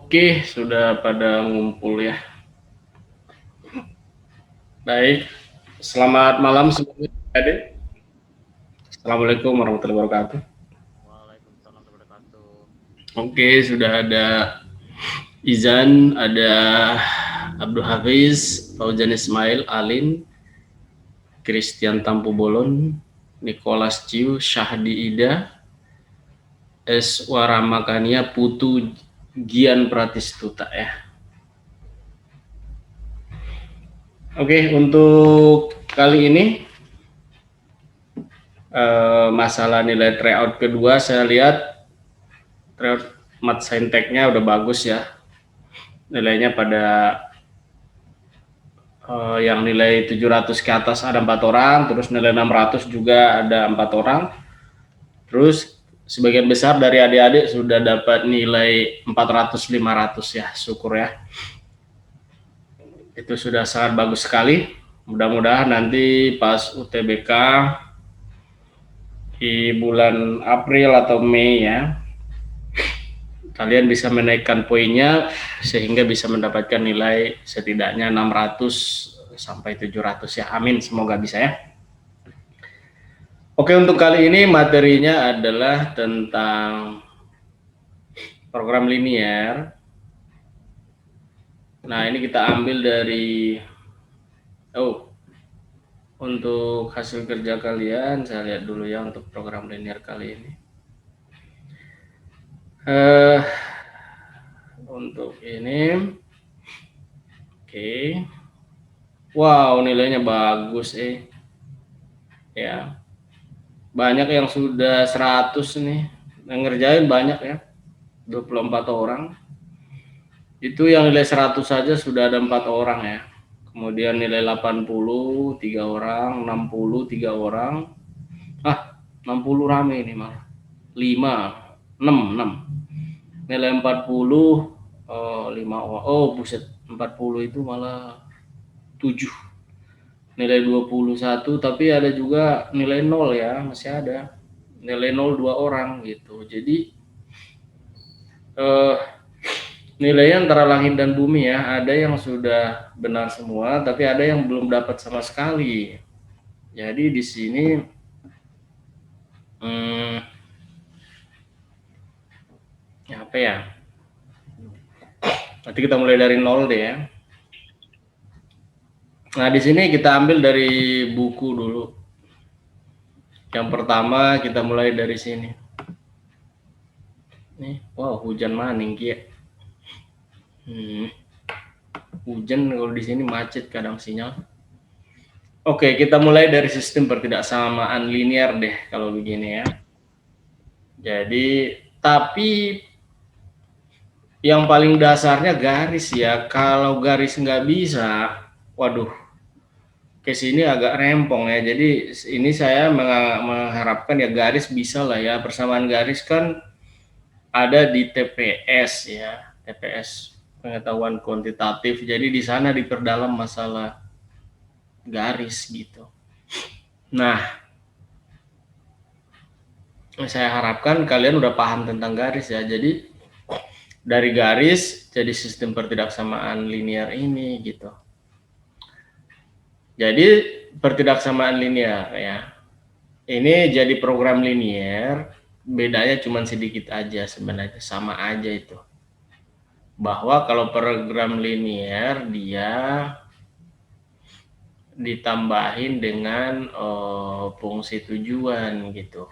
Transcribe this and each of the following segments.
Oke, sudah pada ngumpul ya. Baik, selamat malam semuanya. Adik. Assalamualaikum warahmatullahi wabarakatuh. Waalaikumsalam warahmatullahi wabarakatuh. Oke, sudah ada Izan, ada Abdul Hafiz, Fauzan Ismail, Alin, Christian Tampu Bolon, Nicholas Ciu, Syahdi Ida, S. Waramakania, Putu Gian Pratistuta ya. Oke, untuk kali ini masalah nilai tryout kedua saya lihat tryout mat sainteknya udah bagus ya, nilainya pada yang nilai 700 ke atas ada 4 orang, terus nilai 600 juga ada 4 orang, terus sebagian besar dari adik-adik sudah dapat nilai 400-500 ya, syukur ya, itu sudah sangat bagus sekali. Mudah-mudahan nanti pas UTBK di bulan April atau Mei ya, kalian bisa menaikkan poinnya sehingga bisa mendapatkan nilai setidaknya 600 sampai 700 ya. Amin, semoga bisa ya. Oke, untuk kali ini materinya adalah tentang program linier. Nah, ini kita ambil dari untuk hasil kerja kalian, saya lihat dulu ya untuk program linier kali ini. Untuk ini oke. Wow, nilainya bagus ya. Banyak yang sudah 100 nih, yang ngerjain banyak ya, 24 orang. Itu yang nilai 100 saja sudah ada 4 orang ya. Kemudian nilai 80 3 orang, 60 3 orang. 60 rame ini malah. 5, 6. Nilai 40 5 orang. Oh, buset, 40 itu malah 7. Nilai 21, tapi ada juga nilai 0 ya, masih ada. Nilai 0 2 orang gitu. Jadi nilainya antara langit dan bumi ya. Ada yang sudah benar semua, tapi ada yang belum dapat sama sekali. Jadi di sini apa ya? Nanti kita mulai dari 0 deh ya. Nah, di sini kita ambil dari buku dulu. Yang pertama kita mulai dari sini. Nih, wow, hujan maning ya. Hujan kalau di sini macet kadang sinyal. Oke, kita mulai dari sistem pertidaksamaan linear deh kalau begini ya. Jadi, tapi yang paling dasarnya garis ya. Kalau garis nggak bisa, waduh, ke sini agak rempong ya. Jadi ini saya mengharapkan ya garis bisa lah ya. Persamaan garis kan ada di TPS ya, TPS pengetahuan kuantitatif. Jadi di sana diperdalam masalah garis gitu. Nah, saya harapkan kalian udah paham tentang garis ya. Jadi dari garis jadi sistem pertidaksamaan linear ini gitu. Jadi pertidaksamaan linear ya. Ini jadi program linear, bedanya cuma sedikit aja sebenarnya, sama aja itu. Bahwa kalau program linear dia ditambahin dengan fungsi tujuan gitu.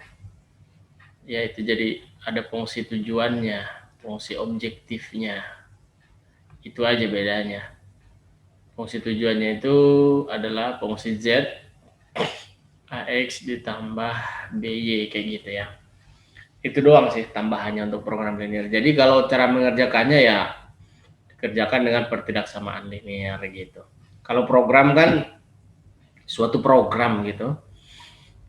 Ya itu jadi ada fungsi tujuannya, fungsi objektifnya. Itu aja bedanya. Fungsi tujuannya itu adalah fungsi Z AX ditambah BY kayak gitu ya. Itu doang sih tambahannya untuk program linear. Jadi kalau cara mengerjakannya ya kerjakan dengan pertidaksamaan linear gitu. Kalau program kan suatu program gitu,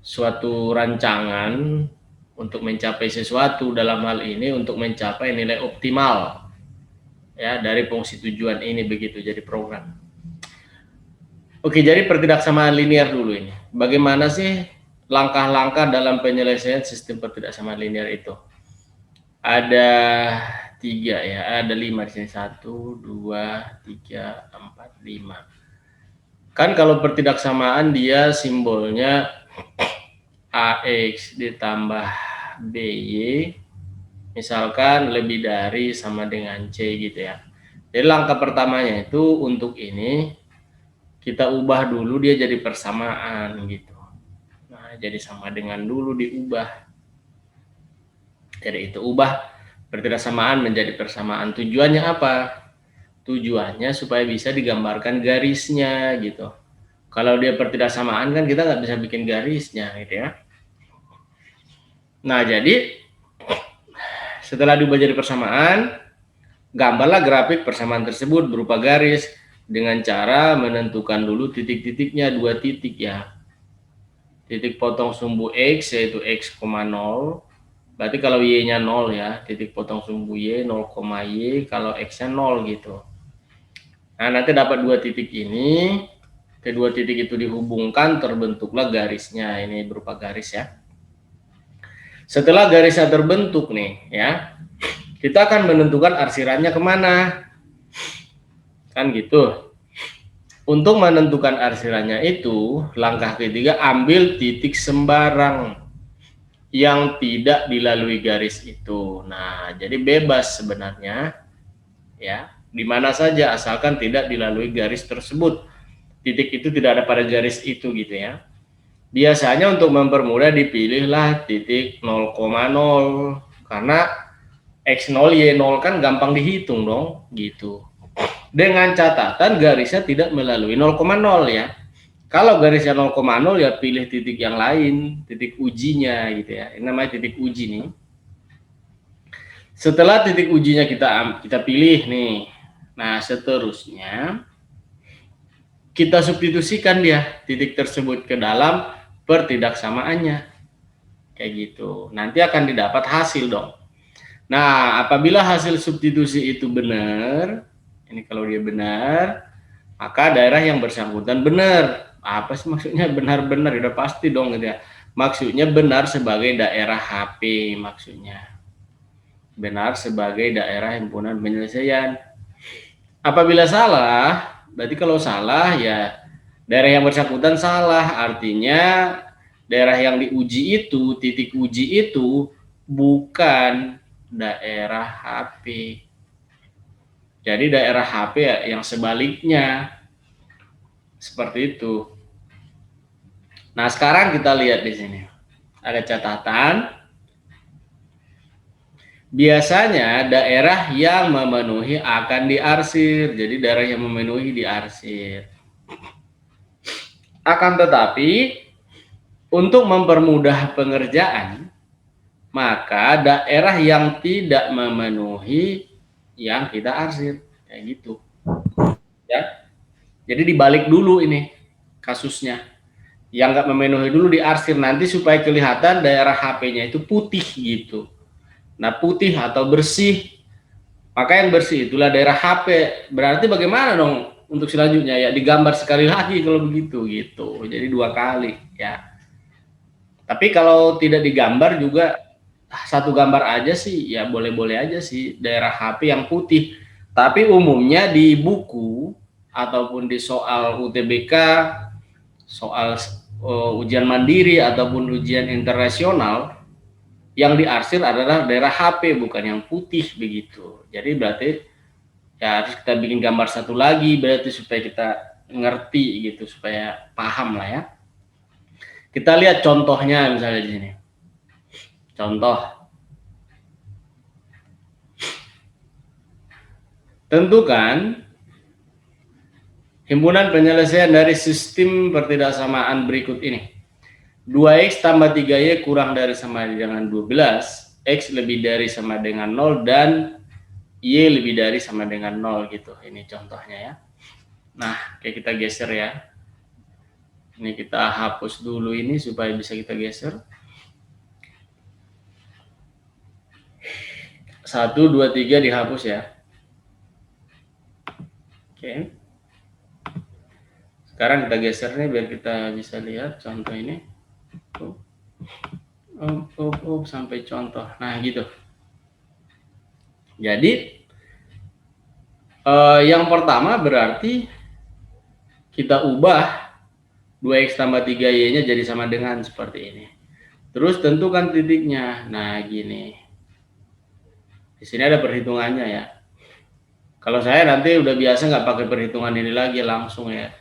suatu rancangan untuk mencapai sesuatu, dalam hal ini untuk mencapai nilai optimal ya dari fungsi tujuan ini, begitu jadi program. Oke, jadi pertidaksamaan linear dulu ini. Bagaimana sih langkah-langkah dalam penyelesaian sistem pertidaksamaan linear itu? Ada 3 ya, ada 5 di sini, 1, 2, 3, 4, 5. Kan kalau pertidaksamaan dia simbolnya AX ditambah BY, misalkan lebih dari sama dengan C gitu ya. Jadi langkah pertamanya itu untuk ini, kita ubah dulu dia jadi persamaan gitu. Nah, jadi sama dengan dulu diubah. Jadi itu ubah pertidaksamaan menjadi persamaan. Tujuannya apa? Tujuannya supaya bisa digambarkan garisnya gitu. Kalau dia pertidaksamaan kan kita nggak bisa bikin garisnya gitu ya. Nah, jadi setelah diubah jadi persamaan, gambarlah grafik persamaan tersebut berupa garis dengan cara menentukan dulu titik-titiknya, 2 titik ya. Titik potong sumbu X yaitu X, 0. Berarti kalau Y-nya 0 ya, titik potong sumbu Y 0, Y, kalau X-nya 0 gitu. Nah, nanti dapat 2 titik ini, kedua titik itu dihubungkan, terbentuklah garisnya, ini berupa garis ya. Setelah garisnya terbentuk nih ya, kita akan menentukan arsirannya kemana, kan gitu. Untuk menentukan arsirannya itu, langkah ketiga, ambil titik sembarang yang tidak dilalui garis itu. Nah, jadi bebas sebenarnya ya, di mana saja asalkan tidak dilalui garis tersebut. Titik itu tidak ada pada garis itu gitu ya. Biasanya untuk mempermudah dipilihlah titik 0,0 karena X0 Y0 kan gampang dihitung dong gitu. Dengan catatan garisnya tidak melalui 0,0 ya. Kalau garisnya 0,0 ya pilih titik yang lain, titik ujinya gitu ya. Ini namanya titik uji nih. Setelah titik ujinya kita pilih nih. Nah, seterusnya kita substitusikan dia titik tersebut ke dalam pertidaksamaannya. Kayak gitu. Nanti akan didapat hasil dong. Nah, apabila hasil substitusi itu benar, ini kalau dia benar, maka daerah yang bersangkutan benar. Apa sih maksudnya benar-benar? Udah pasti dong gitu ya. Maksudnya benar sebagai daerah HP maksudnya. Benar sebagai daerah himpunan penyelesaian. Apabila salah, berarti kalau salah ya daerah yang bersangkutan salah. Artinya daerah yang diuji itu, titik uji itu bukan daerah HP. Jadi daerah HP ya yang sebaliknya. Seperti itu. Nah, sekarang kita lihat di sini. Ada catatan. Biasanya daerah yang memenuhi akan diarsir. Jadi daerah yang memenuhi diarsir. Akan tetapi untuk mempermudah pengerjaan, maka daerah yang tidak memenuhi yang kita arsir. Kayak gitu. Ya. Jadi dibalik dulu ini kasusnya. Yang nggak memenuhi dulu diarsir nanti supaya kelihatan daerah HP-nya itu putih gitu. Nah, putih atau bersih, maka yang bersih itulah daerah HP. Berarti bagaimana dong untuk selanjutnya ya digambar sekali lagi kalau begitu gitu. Jadi 2 kali ya. Tapi kalau tidak digambar juga satu gambar aja sih ya boleh-boleh aja sih daerah HP yang putih. Tapi umumnya di buku ataupun di soal UTBK, soal ujian mandiri ataupun ujian internasional yang diarsir adalah daerah HP bukan yang putih begitu. Jadi berarti ya harus kita bikin gambar satu lagi berarti supaya kita ngerti gitu, supaya paham lah ya. Kita lihat contohnya misalnya di sini. Contoh. Tentukan himpunan penyelesaian dari sistem pertidaksamaan berikut ini. 2x tambah 3y kurang dari sama dengan 12, x lebih dari sama dengan 0, dan y lebih dari sama dengan 0 gitu. Ini contohnya ya. Nah, kayak kita geser ya. Ini kita hapus dulu ini supaya bisa kita geser. 1, 2, 3 dihapus ya. Oke. Sekarang kita geser nih biar kita bisa lihat contoh ini. Sampai contoh. Nah, gitu. Jadi yang pertama berarti kita ubah 2x tambah 3y-nya jadi sama dengan seperti ini. Terus tentukan titiknya. Nah, gini. Di sini ada perhitungannya ya. Kalau saya nanti udah biasa nggak pakai perhitungan ini lagi, langsung ya.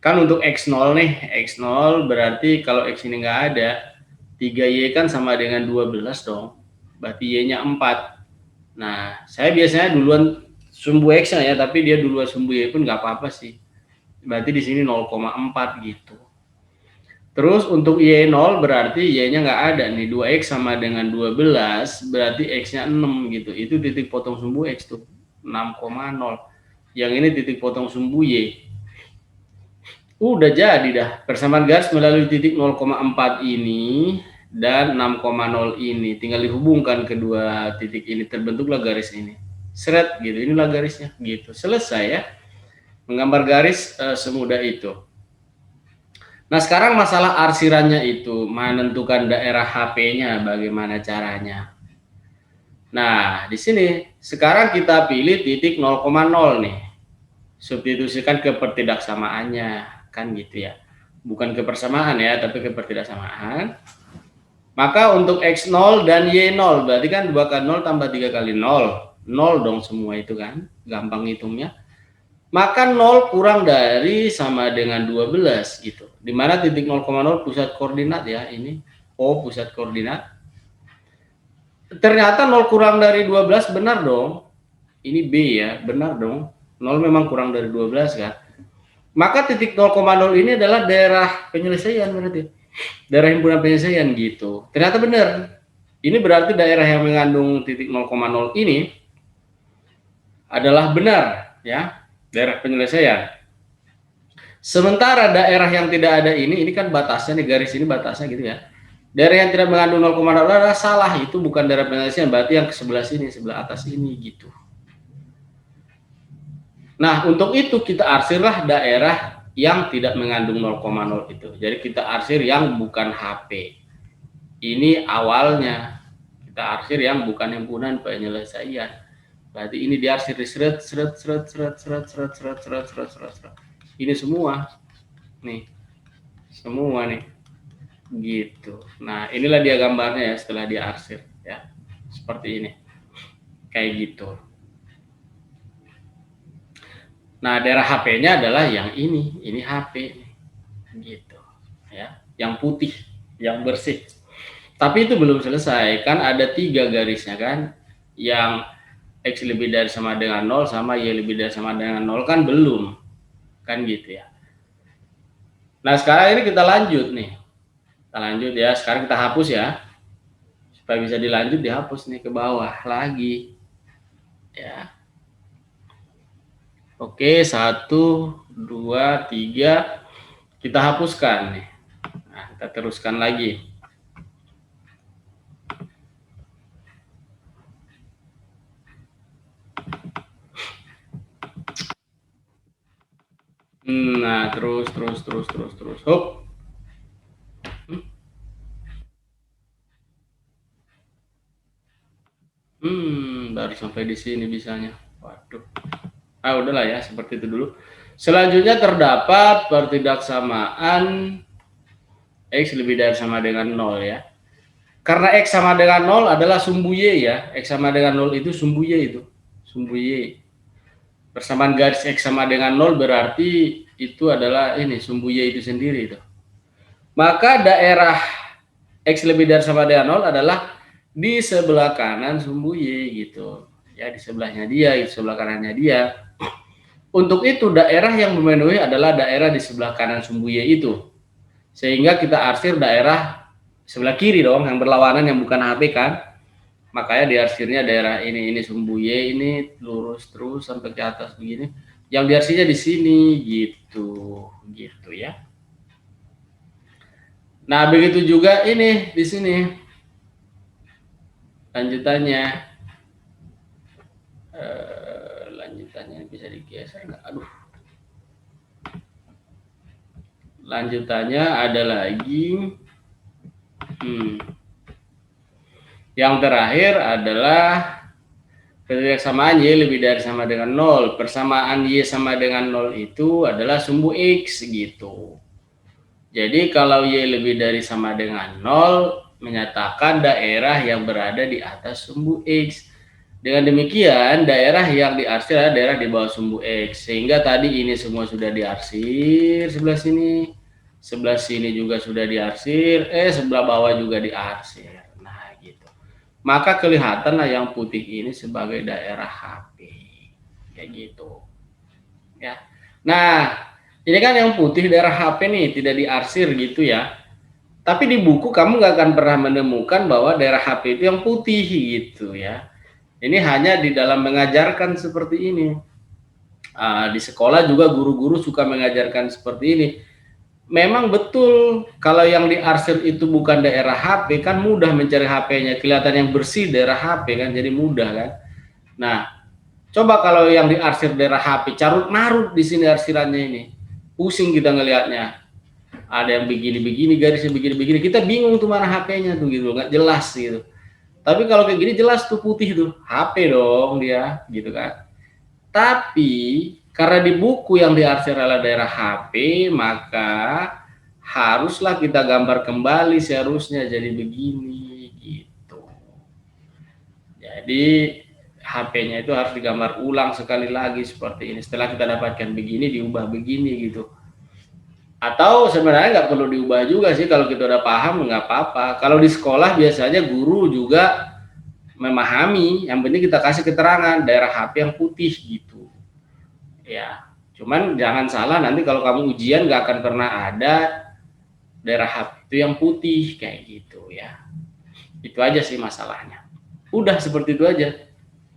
Kan untuk x0 nih, x0 berarti kalau x ini nggak ada, 3y kan sama dengan 12 dong. Berarti y-nya 4. Nah, saya biasanya duluan sumbu x-nya ya, tapi dia duluan sumbu y pun nggak apa-apa sih. Berarti di sini 0,4 gitu. Terus untuk y0 berarti y-nya nggak ada nih, 2x sama dengan 12 berarti x-nya 6 gitu. Itu titik potong sumbu x tuh, 6,0. Yang ini titik potong sumbu y. Udah jadi dah, persamaan garis melalui titik 0,4 ini dan 6,0 ini. Tinggal dihubungkan kedua titik ini, terbentuklah garis ini. Seret gitu, inilah garisnya gitu. Selesai ya. Menggambar garis semudah itu. Nah, sekarang masalah arsirannya itu, menentukan daerah HP-nya bagaimana caranya. Nah, di sini sekarang kita pilih titik 0,0 nih. Substitusikan ke pertidaksamaannya, kan gitu ya. Bukan ke persamaan ya, tapi ke pertidaksamaan. Maka untuk X0 dan Y0, berarti kan 2 kali 0 tambah 3 kali 0. 0 dong semua itu kan, gampang hitungnya. Maka 0 kurang dari sama dengan 12 gitu. Dimana titik 0,0 pusat koordinat ya, ini O pusat koordinat. Ternyata 0 kurang dari 12 benar dong. Ini B ya, benar dong. 0 memang kurang dari 12 kan. Maka titik 0,0 ini adalah daerah penyelesaian berarti. Daerah himpunan penyelesaian gitu. Ternyata benar. Ini berarti daerah yang mengandung titik 0,0 ini adalah benar ya, daerah penyelesaian. Sementara daerah yang tidak ada ini kan batasnya nih, garis ini batasnya gitu ya. Daerah yang tidak mengandung 0,0 adalah salah, itu bukan daerah penyelesaian, berarti yang ke sebelah sini, sebelah atas ini gitu. Nah, untuk itu kita arsirlah daerah yang tidak mengandung 0,0 itu. Jadi kita arsir yang bukan HP. Ini awalnya. Kita arsir yang bukan himpunan penyelesaian. Berarti ini diarsir di seret. Ini semua. Nih. Semua nih. Gitu. Nah, inilah dia gambarnya ya setelah diarsir ya. Seperti ini. Kayak gitu. Nah, daerah HP-nya adalah yang ini HP gitu ya, yang putih, yang bersih. Tapi itu belum selesai, kan ada 3 garisnya kan, yang X lebih dari sama dengan 0 sama Y lebih dari sama dengan 0 kan belum, kan gitu ya. Nah, sekarang ini kita lanjut nih, kita lanjut ya, sekarang kita hapus ya, supaya bisa dilanjut dihapus nih ke bawah lagi ya. Oke, 1, 2, 3 kita hapuskan nih. Nah, kita teruskan lagi. Nah, terus. Hop. Baru sampai di sini bisanya. Waduh. Udahlah ya, seperti itu dulu. Selanjutnya terdapat pertidaksamaan X lebih dari sama dengan 0 ya. Karena X sama dengan 0 adalah sumbu Y ya. X sama dengan 0 itu sumbu Y itu. Sumbu Y. Persamaan garis X sama dengan 0 berarti itu adalah ini, sumbu Y itu sendiri itu. Maka daerah X lebih dari sama dengan 0 adalah di sebelah kanan sumbu Y gitu. Ya, di sebelahnya dia, di sebelah kanannya dia. Untuk itu daerah yang memenuhi adalah daerah di sebelah kanan sumbu Y itu. Sehingga kita arsir daerah sebelah kiri dong, yang berlawanan, yang bukan HP kan. Makanya diarsirnya daerah ini sumbu Y ini lurus terus sampai ke atas begini. Yang diarsirnya di sini gitu ya. Nah, begitu juga ini di sini. Lanjutannya bisa digeser nggak? Aduh. Lanjutannya ada lagi. Yang terakhir adalah Kesamaan Y lebih dari sama dengan 0. Persamaan Y sama dengan 0 itu adalah sumbu X gitu. Jadi kalau Y lebih dari sama dengan 0, menyatakan daerah yang berada di atas sumbu X. Dengan demikian, daerah yang diarsir adalah daerah di bawah sumbu X. Sehingga tadi ini semua sudah diarsir, sebelah sini juga sudah diarsir, sebelah bawah juga diarsir. Nah, gitu. Maka kelihatanlah yang putih ini sebagai daerah HP. Kayak gitu. Ya. Nah, ini kan yang putih daerah HP nih, tidak diarsir gitu ya. Tapi di buku kamu nggak akan pernah menemukan bahwa daerah HP itu yang putih gitu ya. Ini hanya di dalam mengajarkan seperti ini. Di sekolah juga guru-guru suka mengajarkan seperti ini. Memang betul kalau yang diarsir itu bukan daerah HP, kan mudah mencari HP-nya, kelihatan yang bersih daerah HP kan, jadi mudah kan. Nah, coba kalau yang diarsir daerah HP, carut marut di sini arsirannya ini, pusing kita ngelihatnya. Ada yang begini-begini, garisnya begini-begini, kita bingung tuh mana HP-nya tuh gitu, nggak jelas gitu. Tapi kalau kayak gini jelas tuh putih tuh, HP dong dia, gitu kan. Tapi karena di buku yang diarsir adalah daerah HP, maka haruslah kita gambar kembali seharusnya jadi begini gitu. Jadi HP-nya itu harus digambar ulang sekali lagi seperti ini. Setelah kita dapatkan begini, diubah begini gitu. Atau sebenarnya nggak perlu diubah juga sih, kalau kita udah paham nggak apa-apa. Kalau di sekolah biasanya guru juga memahami, yang penting kita kasih keterangan daerah HP yang putih gitu. Ya, cuman jangan salah, nanti kalau kamu ujian nggak akan pernah ada daerah HP itu yang putih kayak gitu ya. Itu aja sih masalahnya. Udah seperti itu aja.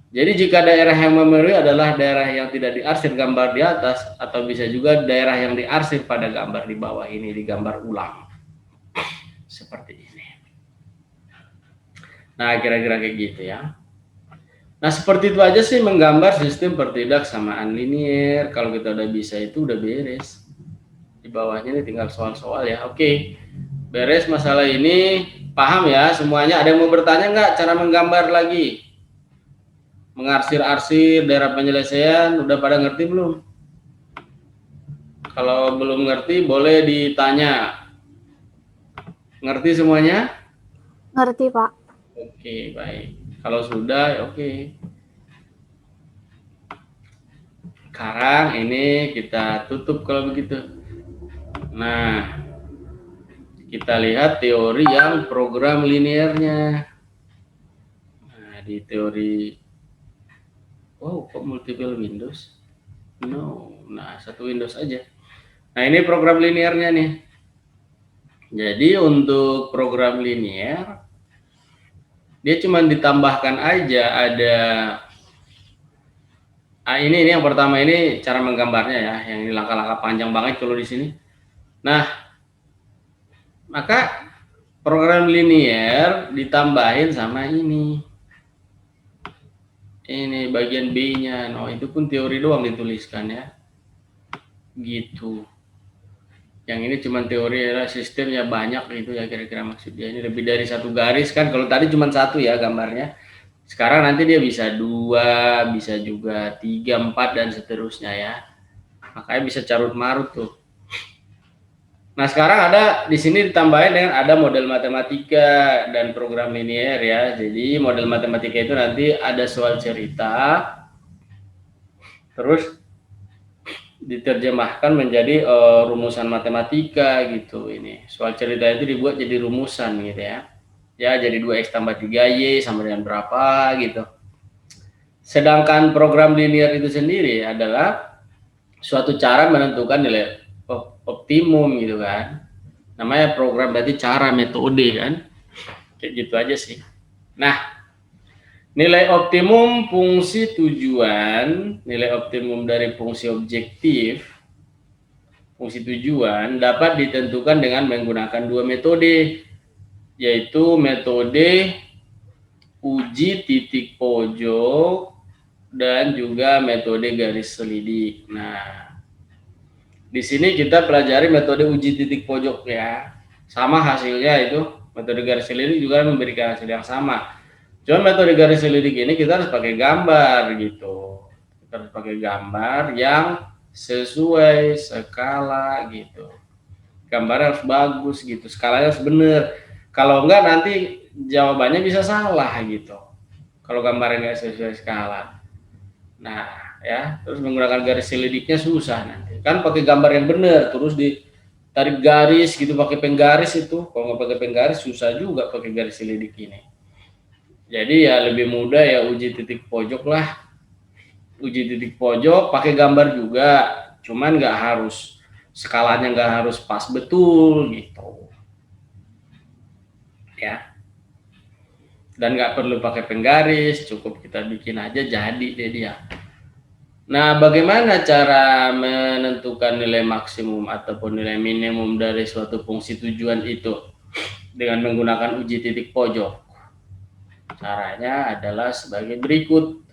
Jadi jika daerah yang memenuhi adalah daerah yang tidak diarsir gambar di atas, atau bisa juga daerah yang diarsir pada gambar di bawah ini digambar ulang. Seperti ini. Nah, kira-kira kayak gitu ya. Nah, seperti itu aja sih menggambar sistem pertidak samaan linier. Kalau kita udah bisa itu udah beres. Di bawahnya ini tinggal soal-soal ya. Oke, beres masalah ini. Paham ya semuanya? Ada yang mau bertanya nggak cara menggambar lagi? Mengarsir-arsir daerah penyelesaian, udah pada ngerti belum? Kalau belum ngerti boleh ditanya. Ngerti semuanya? Ngerti, Pak. Oke, baik. Kalau sudah, oke. Sekarang ini kita tutup kalau begitu. Nah, kita lihat teori yang program linearnya. Nah, di teori, wow, kok multiple Windows? No, nah satu Windows aja. Nah, ini program linearnya nih. Jadi untuk program linear, dia cuma ditambahkan aja ada ini yang pertama, ini cara menggambarnya ya, yang ini langkah-langkah panjang banget kalau di sini. Nah, maka program linear ditambahin sama ini bagian B-nya. No, itu pun teori doang dituliskan ya, gitu. Yang ini cuma teori ya, sistemnya banyak gitu ya, kira-kira maksudnya. Ini lebih dari satu garis kan, kalau tadi cuma satu ya gambarnya. Sekarang nanti dia bisa 2, bisa juga 3, 4 dan seterusnya ya. Makanya bisa carut marut tuh. Nah, sekarang ada di sini ditambahin dengan ada model matematika dan program linear ya. Jadi model matematika itu nanti ada soal cerita, terus diterjemahkan menjadi rumusan matematika gitu. Ini soal cerita itu dibuat jadi rumusan gitu ya. Ya, jadi 2x tambah 3y sama dengan berapa gitu. Sedangkan program linear itu sendiri adalah suatu cara menentukan nilai optimum gitu kan. Namanya program berarti cara, metode kan. Kayak gitu aja sih. Nah, nilai optimum fungsi tujuan, nilai optimum dari fungsi objektif, fungsi tujuan dapat ditentukan dengan menggunakan dua metode, yaitu metode uji titik pojok dan juga metode garis selidik. Nah, di sini kita pelajari metode uji titik pojok ya. Sama hasilnya itu, metode garis selidik juga memberikan hasil yang sama. Cuman metode garis selidik ini kita harus pakai gambar gitu. Kita harus pakai gambar yang sesuai skala gitu. Gambarnya harus bagus gitu, skalanya harus bener. Kalau enggak nanti jawabannya bisa salah gitu. Kalau gambarnya nggak sesuai skala. Nah, ya, terus menggunakan garis selidiknya susah nanti. Kan pakai gambar yang bener, terus ditarik garis gitu pakai penggaris itu. Kalau nggak pakai penggaris susah juga pakai garis selidik ini. Jadi ya lebih mudah ya uji titik pojok lah. Uji titik pojok pakai gambar juga, cuman nggak harus skalanya nggak harus pas betul gitu. Ya. Dan nggak perlu pakai penggaris, cukup kita bikin aja jadi deh dia. Nah, bagaimana cara menentukan nilai maksimum ataupun nilai minimum dari suatu fungsi tujuan itu dengan menggunakan uji titik pojok? Caranya adalah sebagai berikut.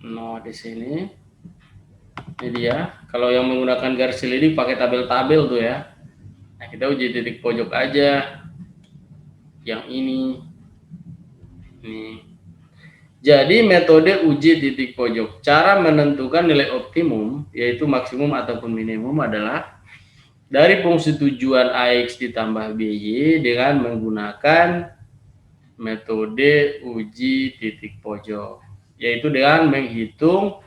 Nah, di sini ini dia. Kalau yang menggunakan garis selidik pakai tabel-tabel tuh ya. Nah, kita uji titik pojok aja. Yang ini. Nih. Jadi metode uji titik pojok. Cara menentukan nilai optimum, yaitu maksimum ataupun minimum adalah dari fungsi tujuan AX ditambah BY dengan menggunakan metode uji titik pojok. Yaitu dengan menghitung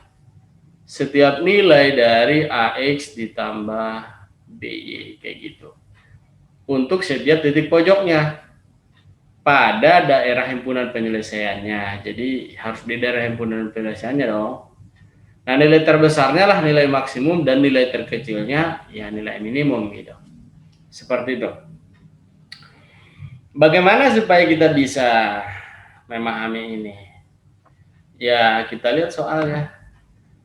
setiap nilai dari AX ditambah BY. Kayak gitu. Untuk setiap titik pojoknya. Pada daerah himpunan penyelesaiannya. Jadi harus di daerah himpunan penyelesaiannya dong. Nah, nilai terbesarnya lah nilai maksimum dan nilai terkecilnya ya nilai minimum gitu. Seperti itu. Bagaimana supaya kita bisa memahami ini? Ya, kita lihat soalnya.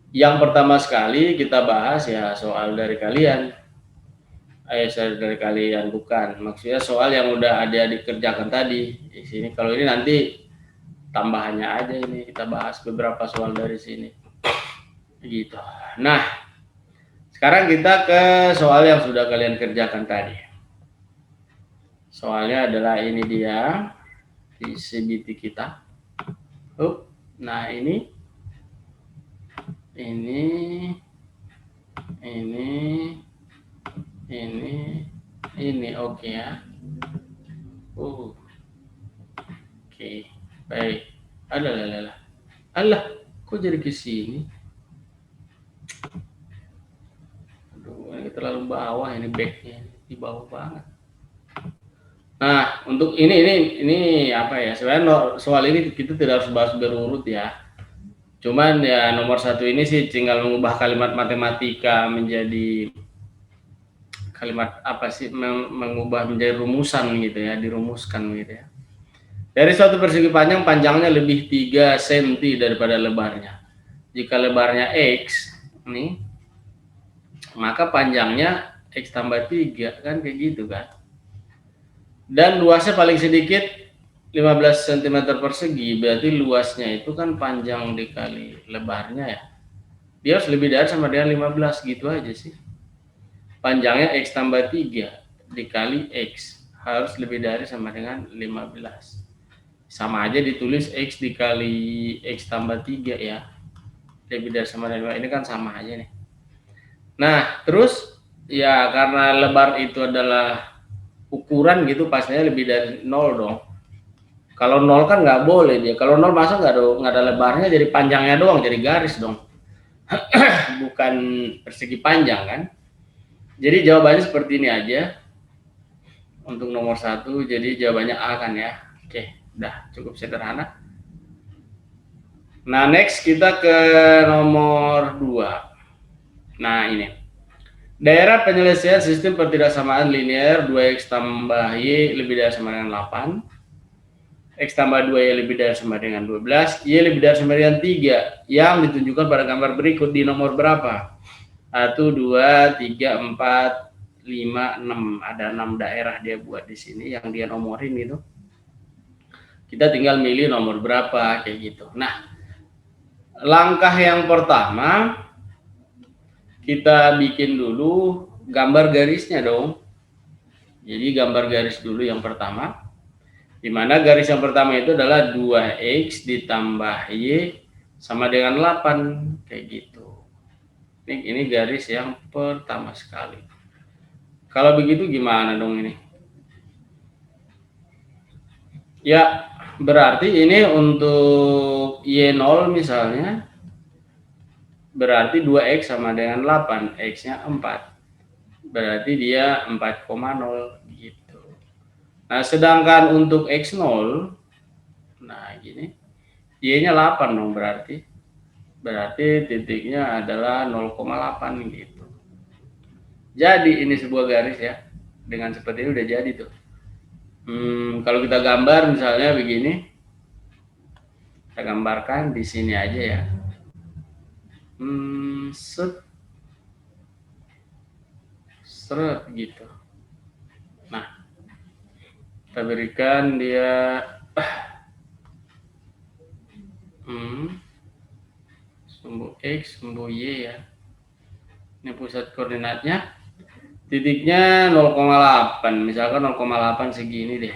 Yang pertama sekali kita bahas ya soal dari kalian. Soal dari kalian bukan. Maksudnya soal yang udah ada dikerjakan tadi. Di sini kalau ini nanti tambahannya aja ini kita bahas beberapa soal dari sini gitu. Nah, sekarang kita ke soal yang sudah kalian kerjakan tadi. Soalnya adalah ini dia di CBT kita. Nah ini oke ya. Oke. Baik. Alah, kok jadi ke sini? Aduh, ini terlalu bawah ini backnya, di bawah banget. Nah, untuk ini apa ya? Sebenarnya soal ini kita tidak harus bahas berurut ya. Cuman ya nomor 1 ini sih tinggal mengubah kalimat matematika menjadi kalimat apa sih? Mengubah menjadi rumusan gitu ya, dirumuskan gitu ya. Dari suatu persegi panjang, panjangnya lebih 3 cm daripada lebarnya. Jika lebarnya X, nih, maka panjangnya X tambah 3, kan kayak gitu kan. Dan luasnya paling sedikit 15 cm persegi, berarti luasnya itu kan panjang dikali lebarnya ya. Dia harus lebih dari sama dengan 15, gitu aja sih. Panjangnya X tambah 3 dikali X, harus lebih dari sama dengan 15. Sama aja ditulis X dikali X tambah 3 ya. Lebih dari sama dengan 5, ini kan sama aja nih. Nah, terus ya karena lebar itu adalah ukuran gitu, pastinya lebih dari 0 dong. Kalau 0 kan nggak boleh dia. Kalau 0 masa nggak ada lebarnya, jadi panjangnya doang, jadi garis dong. Bukan persegi panjang kan. Jadi jawabannya seperti ini aja. Untuk nomor 1, jadi jawabannya A kan ya. Oke, udah cukup sederhana. Nah, next kita ke nomor 2. Nah, ini. Daerah penyelesaian sistem pertidaksamaan linear 2x tambah y lebih dari sama dengan 8. X tambah 2y lebih dari sama dengan 12. Y lebih dari sama dengan 3. Yang ditunjukkan pada gambar berikut di nomor berapa? 1, 2, 3, 4, 5, 6. Ada 6 daerah dia buat di sini yang dia nomorin gitu. Kita tinggal milih nomor berapa kayak gitu. Nah, langkah yang pertama kita bikin dulu gambar garisnya dong. Jadi gambar garis dulu yang pertama. Di mana garis yang pertama itu adalah 2x ditambah y sama dengan 8, kayak gitu. Ini garis yang pertama sekali. Kalau begitu gimana dong ini? Ya, berarti ini untuk y0 misalnya, berarti 2x sama dengan 8, x-nya 4. Berarti dia 4,0 gitu. Nah, sedangkan untuk x0, nah gini, y-nya 8 dong berarti. Berarti titiknya adalah 0,8 gitu. Jadi ini sebuah garis ya. Dengan seperti ini udah jadi tuh. Kalau kita gambar misalnya begini, kita gambarkan di sini aja ya. Seret gitu. Nah, kita berikan dia sumbu x, sumbu y ya. Ini pusat koordinatnya. Titiknya 0,8. Misalkan 0,8 segini deh.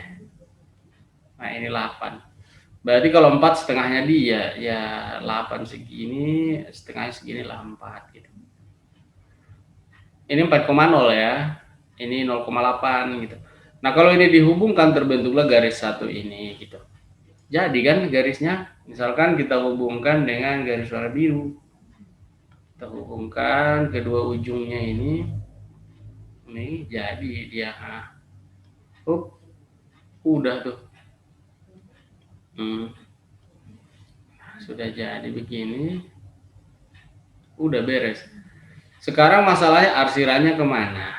Nah, ini 8. Berarti kalau 4 setengahnya dia, ya 8 segini, setengahnya segini lah 4 gitu. Ini 4,0 ya. Ini 0,8 gitu. Nah, kalau ini dihubungkan terbentuklah garis satu ini gitu. Jadi kan garisnya, misalkan kita hubungkan dengan garis warna biru. Kita hubungkan kedua ujungnya ini jadi dia. Udah tuh. Sudah jadi begini. Udah beres. Sekarang masalahnya arsirannya kemana?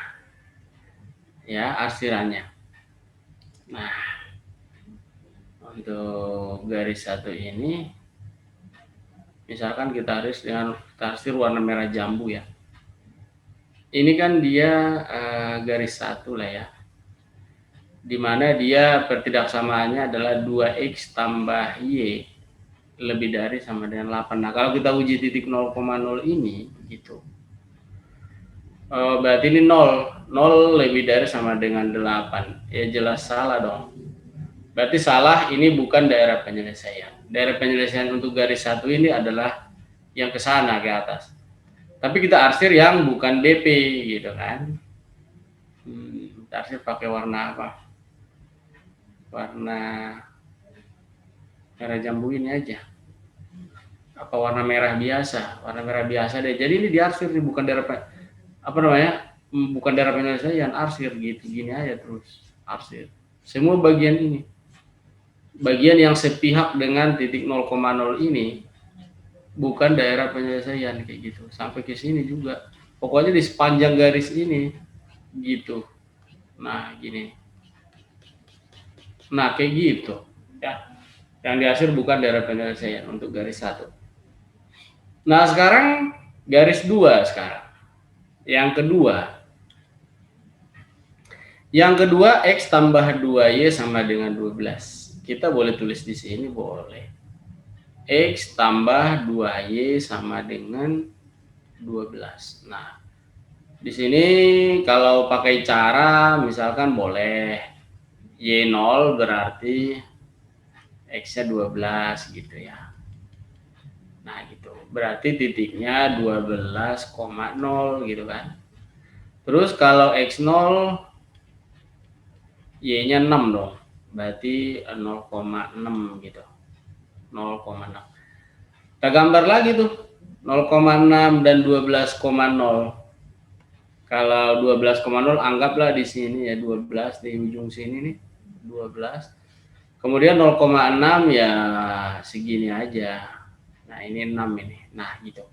Ya, arsirannya. Nah, untuk garis satu ini, misalkan kita arsir warna merah jambu ya. Ini kan dia garis satu lah ya. Dimana dia pertidaksamaannya adalah 2x tambah y lebih dari sama dengan 8. Nah, kalau kita uji titik 0,0 ini gitu. Berarti ini 0. 0 lebih dari sama dengan 8. Ya jelas salah dong. Berarti salah, ini bukan daerah penyelesaian. Daerah penyelesaian untuk garis satu ini adalah yang ke sana, ke atas. Tapi kita arsir yang bukan DP gitu kan. Kita arsir pakai warna apa? Warna merah jambu ini aja. Apa warna merah biasa? Warna merah biasa deh. Jadi ini diarsir nih, bukan daerah bukan daerah penyelesaian, arsir gitu, gini aja terus arsir. Semua bagian ini. Bagian yang sepihak dengan titik 0,0 ini bukan daerah penyelesaian kayak gitu. Sampai ke sini juga. Pokoknya di sepanjang garis ini gitu. Nah, gini. Nah, kayak gitu. Ya. Yang diarsir bukan daerah penyelesaian untuk garis satu. Nah, sekarang garis 2 sekarang. Yang kedua x tambah 2y sama dengan 12. Kita boleh tulis di sini, boleh. X tambah 2y sama dengan 12. Nah, di sini kalau pakai cara misalkan boleh y0 berarti x-nya 12 gitu ya. Nah, gitu. Berarti titiknya 12,0 gitu kan. Terus kalau x0 y-nya 6 dong. Berarti 0,6 gitu. 0,6. Kita gambar lagi tuh. 0,6 dan 12,0. Kalau 12,0 anggaplah di sini ya 12 di ujung sini nih. 12. Kemudian 0,6 ya segini aja. Nah, ini 6 ini. Nah, gitu.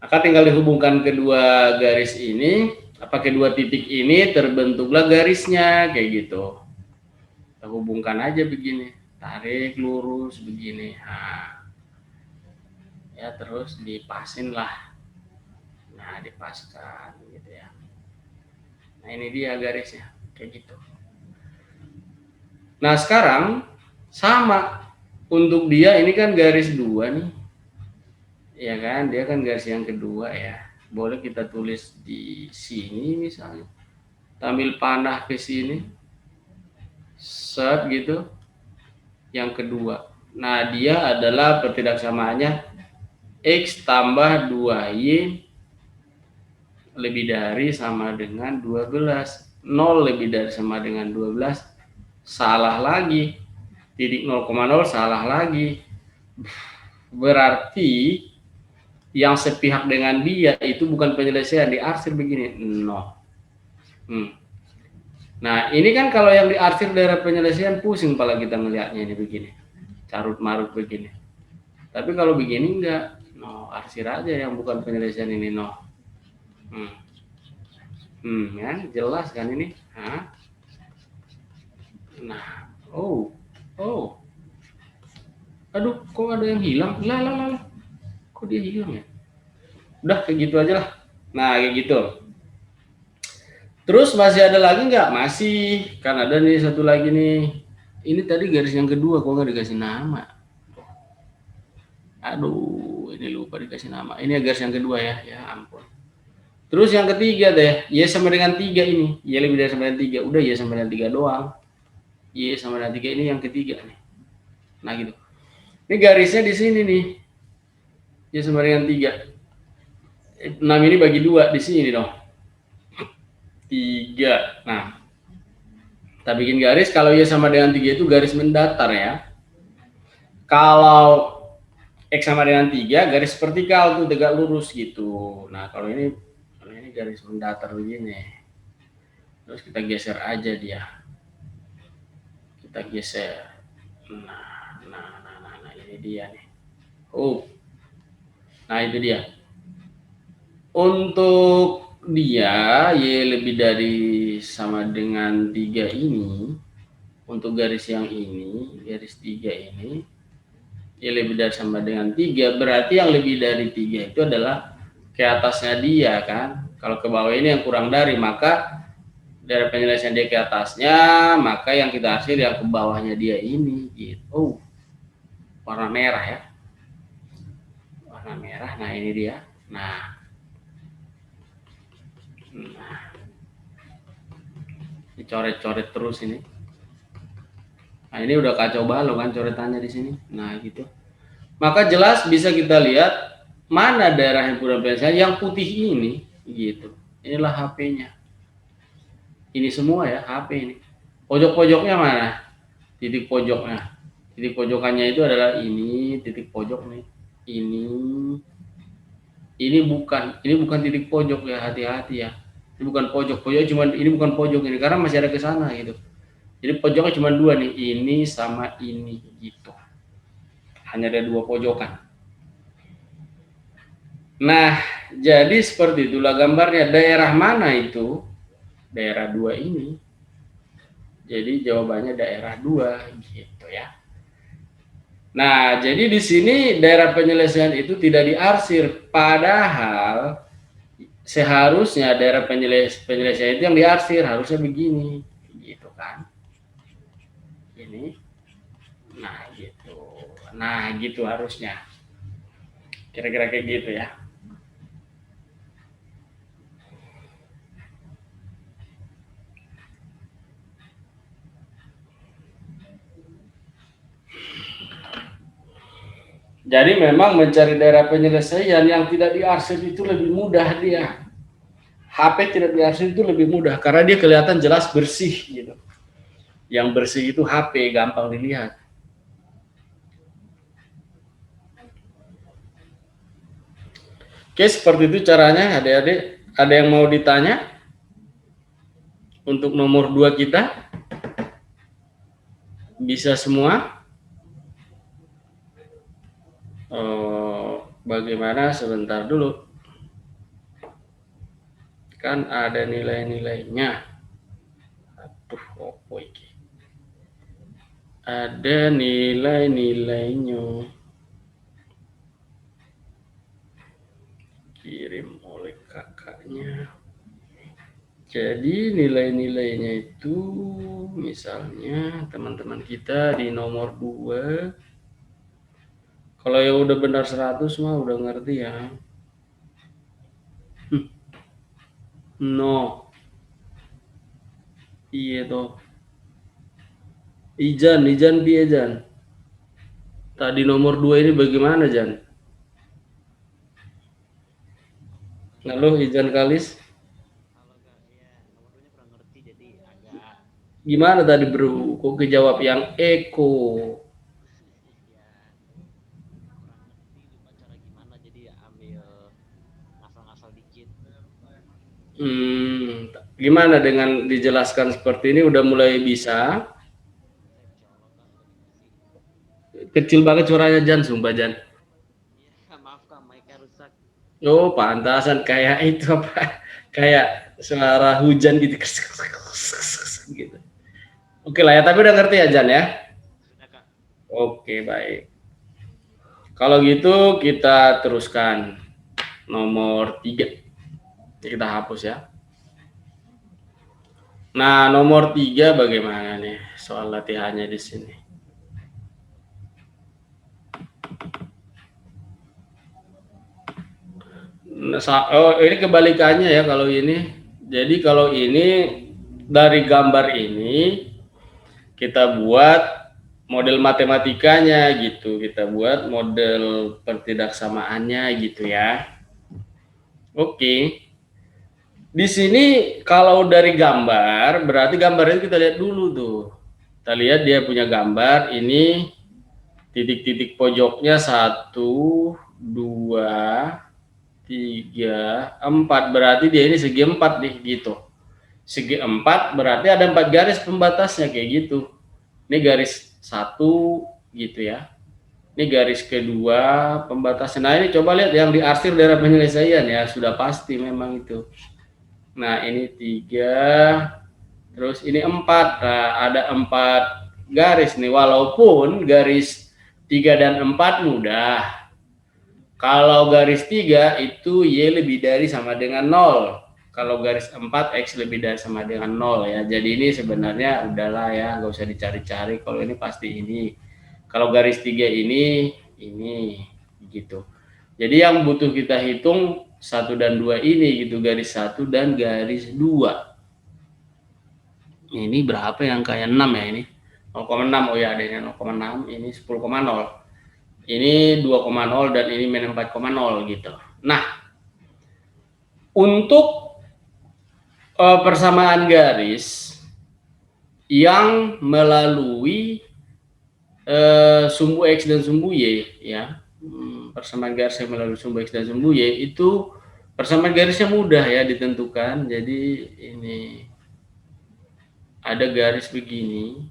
Maka tinggal dihubungkan kedua garis ini, kedua titik ini terbentuklah garisnya kayak gitu. Kita hubungkan aja begini. Tarik lurus begini. Nah, ya terus dipasin lah. Nah, dipaskan gitu ya. Nah, ini dia garisnya kayak gitu. Nah, sekarang sama untuk dia, ini kan garis 2 nih. Ya kan, dia kan garis yang kedua ya. Boleh kita tulis di sini misalnya. Ambil panah ke sini. set gitu. Yang kedua, nah dia adalah pertidaksamaannya X tambah 2Y lebih dari sama dengan 12. 0 lebih dari sama dengan 12, salah lagi. Titik 0,0 salah lagi. Berarti yang sepihak dengan dia itu bukan penyelesaian, diarsir begini. No. Nah ini kan kalau yang diarsir daerah penyelesaian pusing pala kita melihatnya ini begini, carut marut begini. Tapi kalau begini enggak, no, arsir aja yang bukan penyelesaian ini, no. Kan jelas kan ini. Nah, aduh, kok ada yang hilang? Lah, kok dia hilang ya? Udah kayak gitu aja lah. Nah kayak gitu. Terus masih ada lagi nggak? Masih, kan ada nih satu lagi nih. Ini tadi garis yang kedua, kok nggak dikasih nama? Aduh, ini lupa dikasih nama. Ini garis yang kedua ya, ya ampun. Terus yang ketiga deh, Y sama dengan 3 ini. Y lebih dari sama dengan 3. Udah Y sama dengan 3 doang. Y sama dengan 3 ini yang ketiga nih. Nah gitu. Ini garisnya di sini nih. Y sama dengan 3. 6 ini bagi 2 di sini dong. 3. Nah, kita bikin garis. Kalau Y sama dengan 3 itu garis mendatar ya. Kalau X sama dengan 3, garis vertikal tuh tegak lurus gitu. Nah, kalau ini garis mendatar begini. Terus kita geser aja dia. Kita geser. Nah, ini dia nih. Nah itu dia. Untuk dia Y lebih dari sama dengan 3 ini, untuk garis yang ini, garis 3 ini, Y lebih dari sama dengan 3, berarti yang lebih dari 3 itu adalah ke atasnya dia kan. Kalau ke bawah ini yang kurang dari, maka dari penyelesaian dia ke atasnya, maka yang kita hasil yang ke bawahnya dia ini gitu. Warna merah ya. Warna merah, nah ini dia. Nah, dicoret-coret terus ini. Nah, ini udah kacau balau kan coretannya di sini. Nah, gitu. Maka jelas bisa kita lihat mana daerah himpunan penyelesaian yang putih ini gitu. Inilah HP-nya. Ini semua ya HP ini. Pojok-pojoknya mana? Titik pojoknya. Titik pojokannya itu adalah ini, titik pojok nih. Ini bukan titik pojok ya, hati-hati ya. Ini bukan pojok cuman ini bukan pojok ini karena masih ada ke sana gitu. Jadi pojoknya cuma 2 nih, ini sama ini gitu. Hanya ada 2 pojokan. Nah, jadi seperti itulah gambarnya. Daerah mana itu? Daerah 2 ini. Jadi jawabannya daerah 2 gitu ya. Nah, jadi di sini daerah penyelesaian itu tidak diarsir, padahal seharusnya daerah penyelesaian itu yang diarsir, harusnya begini, gitu kan. Ini. Nah, gitu harusnya. Kira-kira kayak gitu ya. Jadi memang mencari daerah penyelesaian yang tidak diarsir itu lebih mudah dia. HP tidak diarsir itu lebih mudah karena dia kelihatan jelas bersih gitu. Yang bersih itu HP, gampang dilihat. Oke, seperti itu caranya adik-adik. Ada yang mau ditanya? Untuk nomor 2 kita? Bisa semua? Bagaimana? Sebentar dulu. Kan ada nilai-nilainya. Aduh, opo iki. Ada nilai-nilainya. Kirim oleh kakaknya. Jadi nilai-nilainya itu misalnya teman-teman kita di nomor 2, kalau yang udah benar 100 mah udah ngerti ya. No. Iya toh. Ijan piye Jan? Tadi nomor 2 ini bagaimana Jan? Halo Ijan Kalis. Halo Kak, ya nomor 2-nya kurang ngerti jadi agak Gimana tadi bro? Kok kejawab yang Eko? ya kurang ngerti lupa cara gimana jadi ya ambil ngasal-ngasal dikit. Gimana dengan dijelaskan seperti ini udah mulai bisa? Saya insya Allah Kak udah bisa sih. Kecil banget suaranya Jan, sumpah Jan. Iya Kak, maaf Kak, mic-nya rusak. Oh, pantasan kayak itu apa? Kayak suara hujan gitu. Gitu. Oke lah ya, tapi udah ngerti ya Jan ya? Sudah Kak. Oke, baik. Kalau gitu kita teruskan nomor 3. Kita hapus ya. Nah, nomor 3 bagaimana nih soal latihannya di sini? Oh, ini kebalikannya ya kalau ini. Jadi kalau ini dari gambar ini kita buat model matematikanya gitu. Kita buat model pertidaksamaannya gitu ya. Oke. Di sini kalau dari gambar, berarti gambarnya kita lihat dulu tuh. Kita lihat dia punya gambar, ini titik-titik pojoknya 1, 2, 3, 4. Berarti dia ini segi 4 nih gitu. Segi 4 berarti ada 4 garis pembatasnya kayak gitu. Ini garis 1 gitu ya. Ini garis kedua pembatasnya. Nah ini coba lihat yang diarsir daerah penyelesaian ya, sudah pasti memang itu. Nah ini 3, terus ini 4. Nah ada 4 garis nih, walaupun garis 3 dan 4 mudah. Kalau garis 3 itu Y lebih dari sama dengan 0. Kalau garis 4 X lebih dari sama dengan 0 ya. Jadi ini sebenarnya udahlah ya, nggak usah dicari-cari. Kalau ini pasti ini. Kalau garis 3 ini gitu. Jadi yang butuh kita hitung 1 dan 2 ini gitu, garis 1 dan garis 2. Ini berapa yang kayak 6 ya ini? 0,6. Oh ya, adanya 0,6, ini 10,0. Ini 2,0 dan ini min 4,0 gitu. Nah, untuk persamaan garis yang melalui sumbu X dan sumbu Y ya, persamaan garis yang melalui sumbu X dan sumbu Y itu persamaan garisnya mudah ya ditentukan. Jadi ini ada garis begini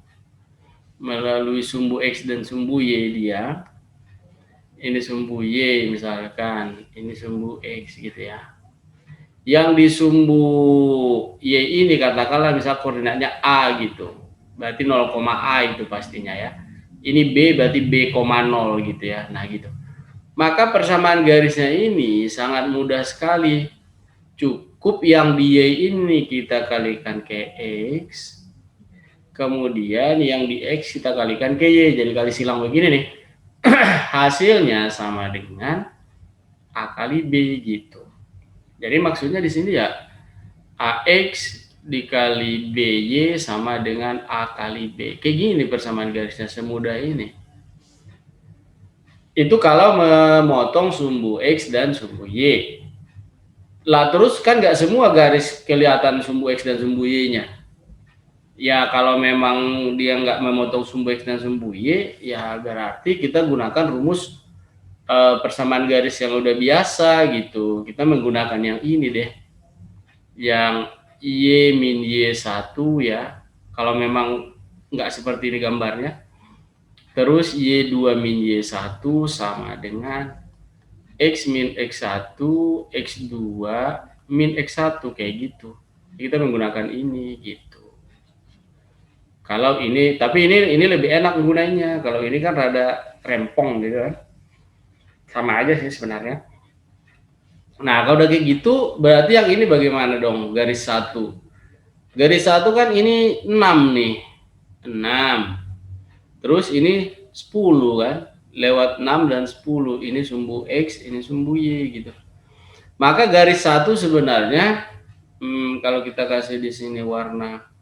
melalui sumbu X dan sumbu Y dia. Ini sumbu Y misalkan, ini sumbu X gitu ya. Yang di sumbu Y ini katakanlah misal koordinatnya A gitu. Berarti 0, A itu pastinya ya. Ini B berarti B,0 gitu ya. Nah gitu. Maka persamaan garisnya ini sangat mudah sekali. Cukup yang di Y ini kita kalikan ke X. Kemudian yang di X kita kalikan ke Y. Jadi kali silang begini nih. Hasilnya sama dengan A kali B gitu. Jadi maksudnya di sini ya AX dikali BY sama dengan A kali B. Kayak gini persamaan garisnya, semudah ini. Itu kalau memotong sumbu X dan sumbu Y. Lah terus kan nggak semua garis kelihatan sumbu X dan sumbu Y-nya. Ya kalau memang dia nggak memotong sumbu X dan sumbu Y, ya berarti kita gunakan rumus persamaan garis yang udah biasa gitu. Kita menggunakan yang ini deh. Yang Y min Y1 ya. Kalau memang nggak seperti ini gambarnya. Terus Y2 min Y1 sama dengan X min X1, X2 min X1 kayak gitu. Kita menggunakan ini gitu. Kalau ini, tapi ini lebih enak gunanya. Kalau ini kan rada rempong gitu kan. Sama aja sih sebenarnya. Nah, kalau udah kayak gitu, berarti yang ini bagaimana dong? Garis 1. Garis 1 kan ini 6 nih. 6. Terus ini 10 kan? Lewat 6 dan 10. Ini sumbu X, ini sumbu Y gitu. Maka garis 1 sebenarnya kalau kita kasih di sini warna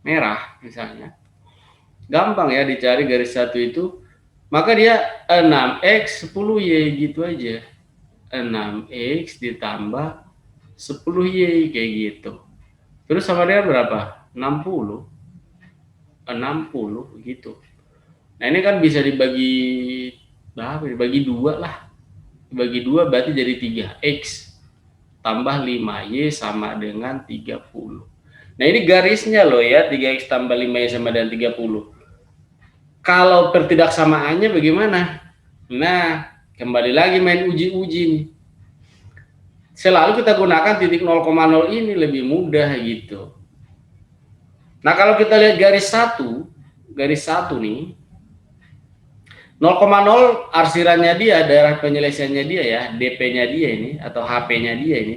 merah misalnya. Gampang ya dicari garis 1 itu. Maka dia 6x 10y gitu aja. 6x ditambah 10y kayak gitu. Terus sama dengan berapa? 60 gitu. Nah ini kan bisa dibagi berapa? Dibagi 2 lah. Dibagi 2 berarti jadi 3x tambah 5y sama dengan 30. Nah ini garisnya loh ya, 3x tambah 5y sama dengan 30. Kalau pertidaksamaannya bagaimana? Nah, kembali lagi main uji-uji nih. Selalu kita gunakan titik 0,0 ini lebih mudah gitu. Nah, kalau kita lihat garis 1 nih, 0,0 arsirannya dia, daerah penyelesaiannya dia ya, DP-nya dia ini atau HP-nya dia ini.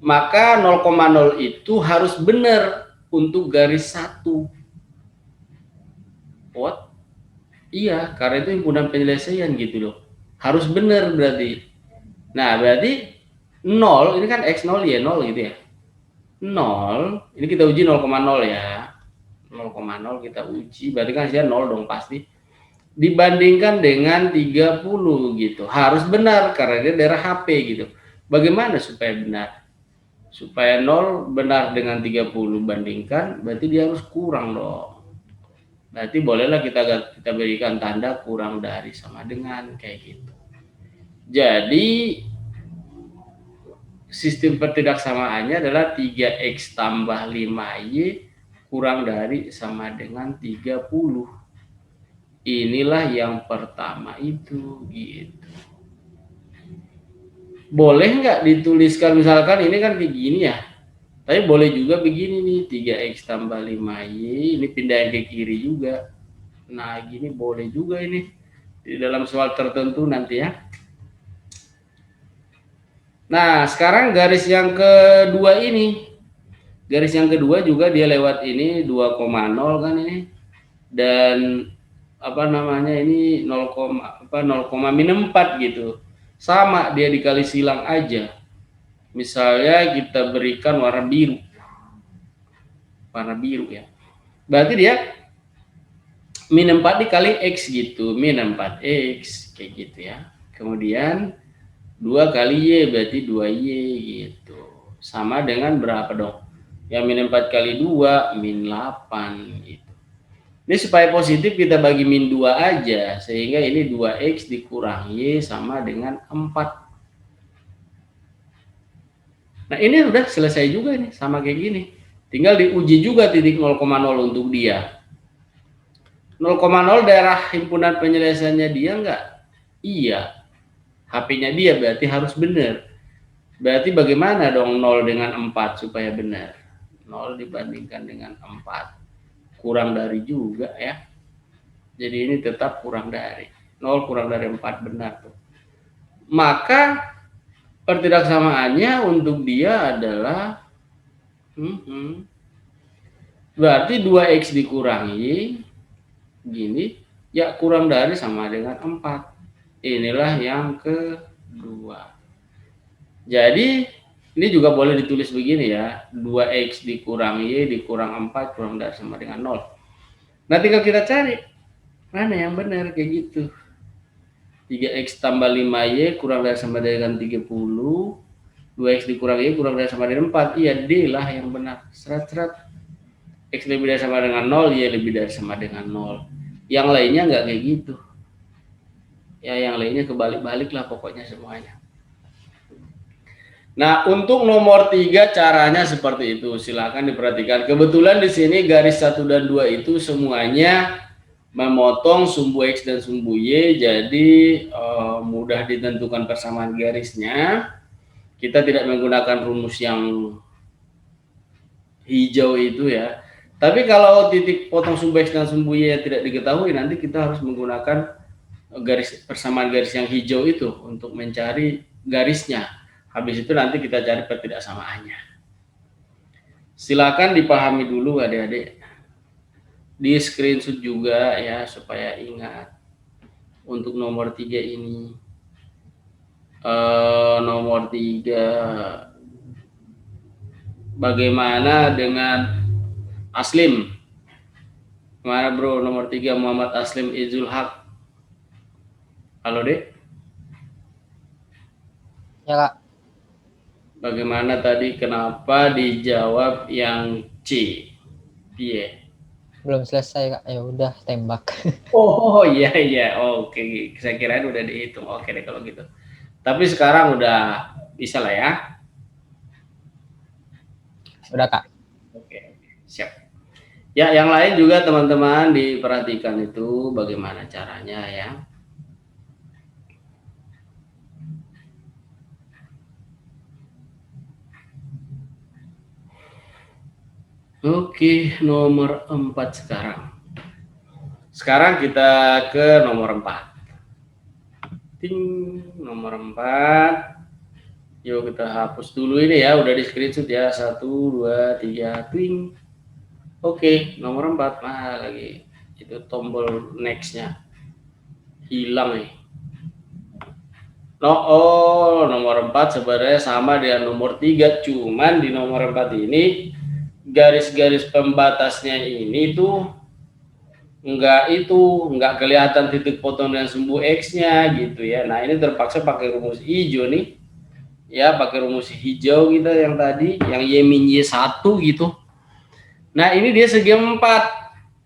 Maka 0,0 itu harus benar untuk garis 1. What? Iya, karena itu himpunan penyelesaian gitu loh. Harus benar berarti. Nah, berarti 0, ini kan X0 ya, 0 gitu ya. 0, ini kita uji 0,0 ya. 0,0 kita uji, berarti kan hasilnya 0 dong pasti. Dibandingkan dengan 30 gitu. Harus benar karena dia daerah HP gitu. Bagaimana supaya benar? Supaya 0 benar dengan 30 bandingkan, berarti dia harus kurang dong. Berarti bolehlah kita berikan tanda kurang dari sama dengan kayak gitu. Jadi sistem pertidaksamaannya adalah 3x tambah 5y kurang dari sama dengan 30. Inilah yang pertama itu gitu. Boleh nggak dituliskan misalkan ini kan kayak gini ya. Tapi boleh juga begini nih, 3x tambah 5y, ini pindahin ke kiri juga. Nah, gini boleh juga ini. Di dalam soal tertentu nanti ya. Nah, sekarang garis yang kedua ini. Garis yang kedua juga dia lewat ini 2,0 kan ini. Dan apa namanya ini 0, 0,-4 gitu. Sama dia dikali silang aja. Misalnya kita berikan warna biru. Warna biru ya. Berarti dia min 4 dikali X gitu. Min 4X kayak gitu ya. Kemudian 2 kali Y berarti 2Y gitu. Sama dengan berapa dong? Ya min 4 kali 2 min 8 gitu. Ini supaya positif kita bagi min 2 aja. Sehingga ini 2X dikurang Y sama dengan 4. Nah ini udah selesai juga nih, sama kayak gini. Tinggal diuji juga titik 0,0 untuk dia. 0,0 daerah himpunan penyelesaiannya dia enggak? Iya. HP-nya dia berarti harus benar. Berarti bagaimana dong 0 dengan 4 supaya benar? 0 dibandingkan dengan 4. Kurang dari juga ya. Jadi ini tetap kurang dari. 0 kurang dari 4 benar tuh. Maka pertidaksamaannya untuk dia adalah berarti 2x dikurangi gini ya kurang dari sama dengan 4. Inilah yang kedua. Jadi ini juga boleh ditulis begini ya, 2x dikurangi y dikurang 4 kurang dari sama dengan 0. Nah tinggal kita cari mana yang benar kayak gitu. 3x tambah 5y kurang dari sama dengan 30. 2x dikurangi y kurang dari sama dengan 4. Iya, D lah yang benar. Seret-seret. X lebih dari sama dengan 0, Y lebih dari sama dengan 0. Yang lainnya nggak kayak gitu. Ya, yang lainnya kebalik-balik lah pokoknya semuanya. Nah, untuk nomor 3 caranya seperti itu. Silakan diperhatikan. Kebetulan di sini garis 1 dan 2 itu semuanya memotong sumbu X dan sumbu Y, jadi mudah ditentukan persamaan garisnya. Kita tidak menggunakan rumus yang hijau itu ya. Tapi kalau titik potong sumbu X dan sumbu Y tidak diketahui, nanti kita harus menggunakan persamaan garis yang hijau itu untuk mencari garisnya. Habis itu nanti kita cari pertidaksamaannya. Silakan dipahami dulu adik-adik. Di screenshot juga ya supaya ingat. Untuk nomor 3 ini. Nomor 3. Bagaimana dengan Aslim? Mana bro, nomor 3 Muhammad Aslim Izul Haq. Halo Dek. Ya Kak, Bagaimana tadi, kenapa dijawab yang C? Iya. belum selesai Kak. Ya udah tembak. Oh iya iya, oke. Saya kirain udah dihitung. Oke deh kalau gitu. Tapi sekarang udah bisa lah ya. Udah Kak. Oke, siap. Ya, yang lain juga teman-teman diperhatikan itu bagaimana caranya ya. Oke, nomor 4 sekarang. Sekarang kita ke nomor 4. Ting, nomor 4. Yuk kita hapus dulu ini ya, udah di screenshot ya. 1, 2, 3, ting. Oke, nomor 4 mana lagi? Itu tombol next-nya hilang nih. Nomor 4 sebenarnya sama dengan nomor 3, cuman di nomor 4 ini garis-garis pembatasnya ini tuh nggak kelihatan titik potong dan sumbu X-nya gitu ya. Nah, ini terpaksa pakai rumus hijau nih. Ya, pakai rumus hijau gitu yang tadi, yang Y min Y1 gitu. Nah, ini dia segi 4.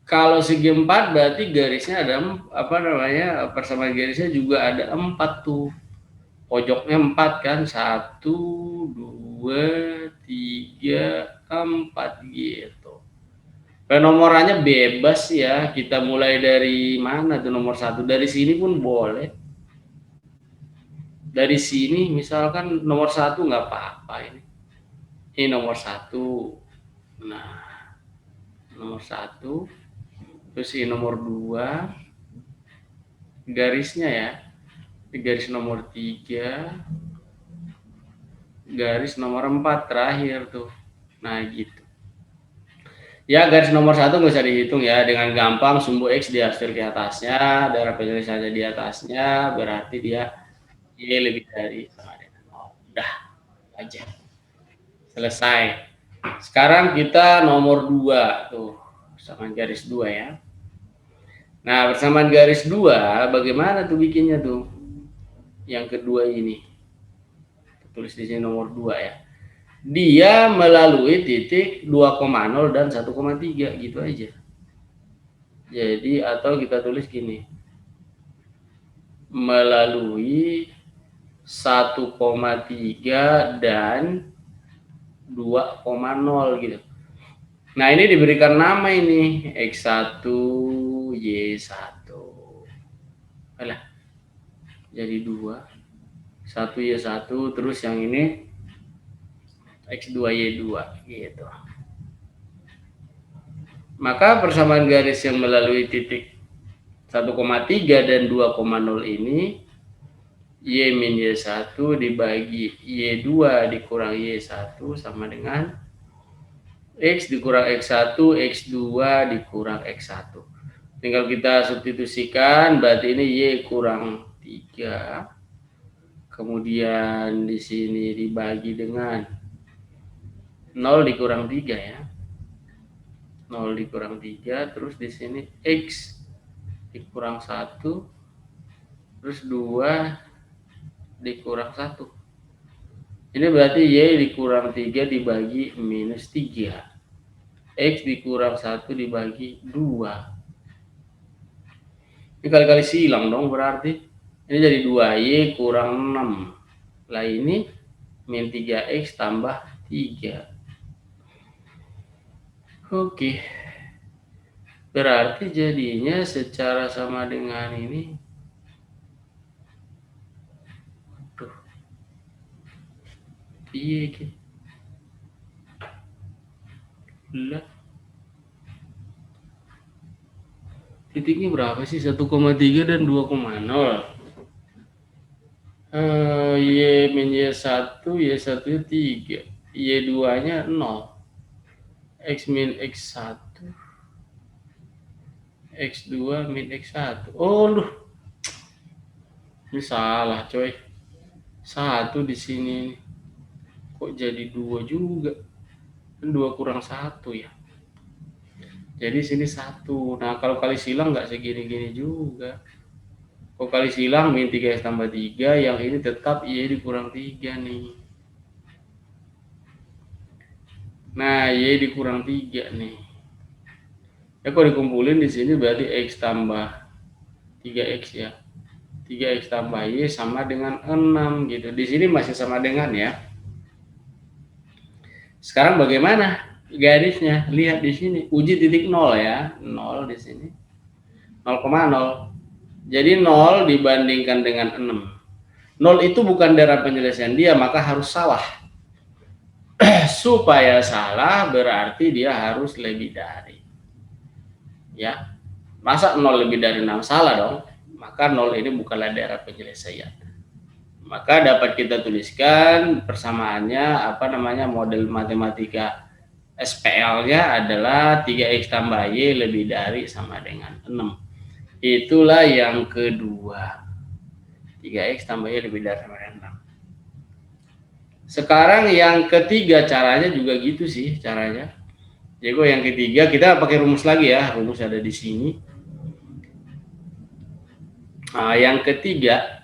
Kalau segi 4 berarti garisnya ada persamaan garisnya juga ada 4 tuh. Pojoknya 4 kan, 1, 2, 3, 4 gitu. Penomorannya bebas ya, kita mulai dari mana tuh nomor 1, dari sini pun boleh. Dari sini misalkan nomor 1 nggak apa-apa ini. Ini nomor 1. Nah, nomor 1. Terus ini nomor 2. Garisnya ya. Garis nomor 3. Garis nomor 4 terakhir tuh. Nah, gitu. Ya, garis nomor 1 nggak usah dihitung ya, dengan gampang sumbu X diarsir di atasnya, daerah penyelesaiannya di atasnya, berarti dia Y lebih dari sama dengan 0. Udah aja. Selesai. Sekarang kita nomor 2 tuh, persamaan garis 2 ya. Nah, persamaan garis 2 bagaimana tuh bikinnya tuh? Yang kedua ini. Tulis di sini nomor 2 ya. Dia melalui titik 2,0 dan 1,3 gitu aja. Jadi atau kita tulis gini. Melalui 1,3 dan 2,0 gitu. Nah, ini diberikan nama ini X1, Y1. Alah. Jadi 2. 1 Y1, terus yang ini X2Y2 gitu. Maka persamaan garis yang melalui titik 1,3 dan 2,0 ini Y min Y1 dibagi Y2 dikurang Y1 sama dengan X dikurang X1, X2 dikurang X1. Tinggal kita substitusikan, berarti ini Y kurang 3. Kemudian di sini dibagi dengan 0 dikurang 3 ya. 0 dikurang 3, terus di sini X dikurang 1, terus 2 dikurang 1. Ini berarti Y dikurang 3 dibagi minus 3. X dikurang 1 dibagi 2. Ini kali-kali silang dong berarti. Ini jadi 2Y kurang 6. Lah ini min 3X tambah 3. Oke. Berarti jadinya secara sama dengan ini. Aduh. Iya gitu. Lah. Titiknya berapa sih? 1,3 dan 2,0. Y min Y1, Y1 nya 3. Y2 nya 0. X min X1. X2 min X1. Oh, loh. Ini salah, coy. 1 di sini. Kok jadi 2 juga? Kan 2 kurang 1 ya. Jadi sini 1. Nah, kalau kali silang nggak segini-gini juga. Kalau kali silang min 3x tambah 3, yang ini tetap Y dikurang 3 nih. Nah, Y dikurang 3 nih. Ya, kalau dikumpulin di sini berarti X tambah 3X ya. 3X tambah Y sama dengan 6 gitu. Di sini masih sama dengan ya. Sekarang bagaimana garisnya? Lihat di sini. Uji titik 0 ya. 0 di sini. 0,0. Jadi 0 dibandingkan dengan 6. 0 itu bukan daerah penyelesaian dia, maka harus salah. Supaya salah berarti dia harus lebih dari. Ya. Masa 0 lebih dari 6 salah dong? Maka 0 ini bukanlah daerah penyelesaian. Maka dapat kita tuliskan persamaannya model matematika SPL-nya adalah 3X tambah Y lebih dari sama dengan 6. Itulah yang kedua. 3X tambah Y lebih dari sama dengan 6. Sekarang yang ketiga caranya juga gitu sih caranya. Jadi yang ketiga kita pakai rumus lagi ya. Rumus ada di sini. Nah, yang ketiga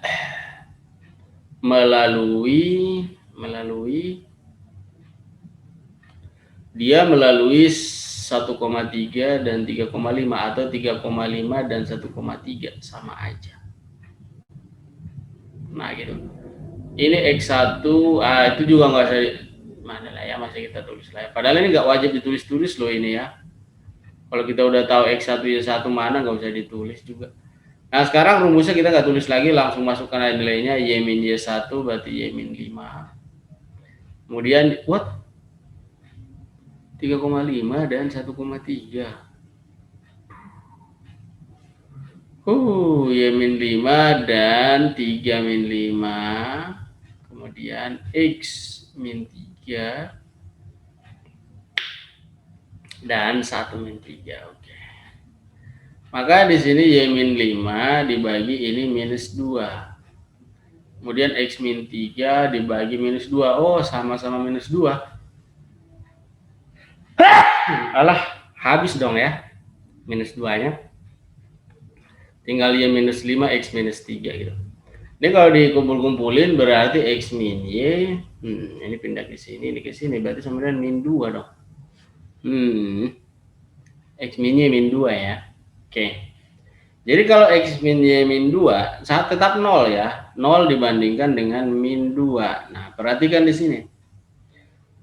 melalui 1,3 dan 3,5 atau 3,5 dan 1,3 sama aja. Nah gitu. Ini X1, itu juga nggak usah mana lah ya, masih kita tulis lah ya. Padahal ini nggak wajib ditulis-tulis loh ini ya. Kalau kita udah tahu X1 Y1 mana nggak usah ditulis juga. Nah sekarang rumusnya kita nggak tulis lagi, langsung masukkan nilainya Y min Y1 berarti Y min 5. Kemudian what? 3,5 dan 1,3. Y min 5 dan 3 min 5. Kemudian X min 3 dan 1 min 3. Oke. Maka di sini Y min 5 dibagi ini minus 2. Kemudian X min 3 dibagi minus 2. Oh, sama-sama minus 2. Alah, habis dong ya. Minus 2-nya. Tinggal Y minus 5, X minus 3 gitu. Ini kalau dikumpul-kumpulin berarti X min Y. Ini pindah ke sini, ini ke sini. Berarti sama dengan min 2 dong. X min Y min 2 ya. Oke. Jadi kalau X min Y min 2 saat tetap 0 ya. 0 dibandingkan dengan min 2. Nah, perhatikan di sini.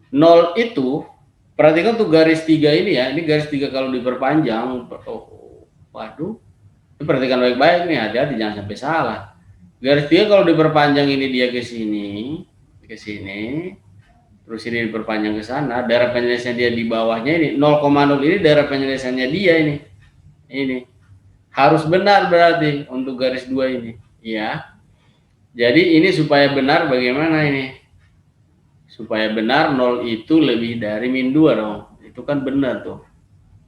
0 itu, perhatikan tuh garis 3 ini ya. Ini garis 3 kalau diperpanjang. Waduh. Ini perhatikan baik-baik nih, hati-hati jangan sampai salah. Garis 3 kalau diperpanjang ini dia ke sini. Terus ini diperpanjang ke sana. Daerah penyelesaian dia di bawahnya ini. 0,0 ini daerah penyelesaiannya dia ini. Ini. Harus benar berarti untuk garis 2 ini. Ya. Jadi ini supaya benar bagaimana ini? Supaya benar 0 itu lebih dari min 2 dong. Itu kan benar tuh.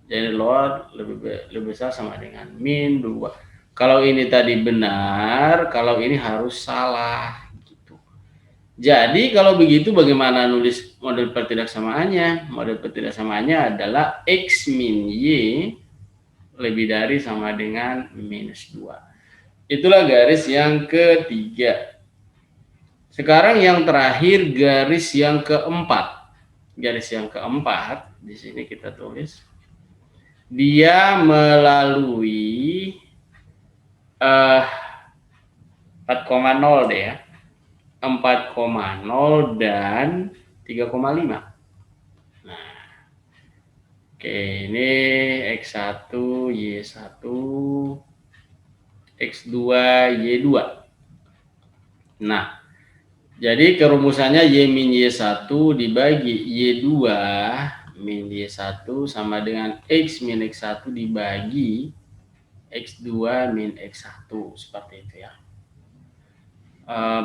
Jadi load lebih besar sama dengan min 2. Kalau ini tadi benar, kalau ini harus salah gitu. Jadi kalau begitu bagaimana nulis model pertidaksamaannya? Model pertidaksamaannya adalah X min Y lebih dari sama dengan minus 2. Itulah garis yang ketiga. Sekarang yang terakhir garis yang keempat. Garis yang keempat di sini kita tulis. Dia melalui 4,0 deh ya. 4,0 dan 3,5. Nah. Oke, ini X1, Y1, X2, Y2. Nah, jadi kerumusannya Y min Y1 dibagi Y2 min Y1 sama dengan X min X1 dibagi X2 min X1 seperti itu ya.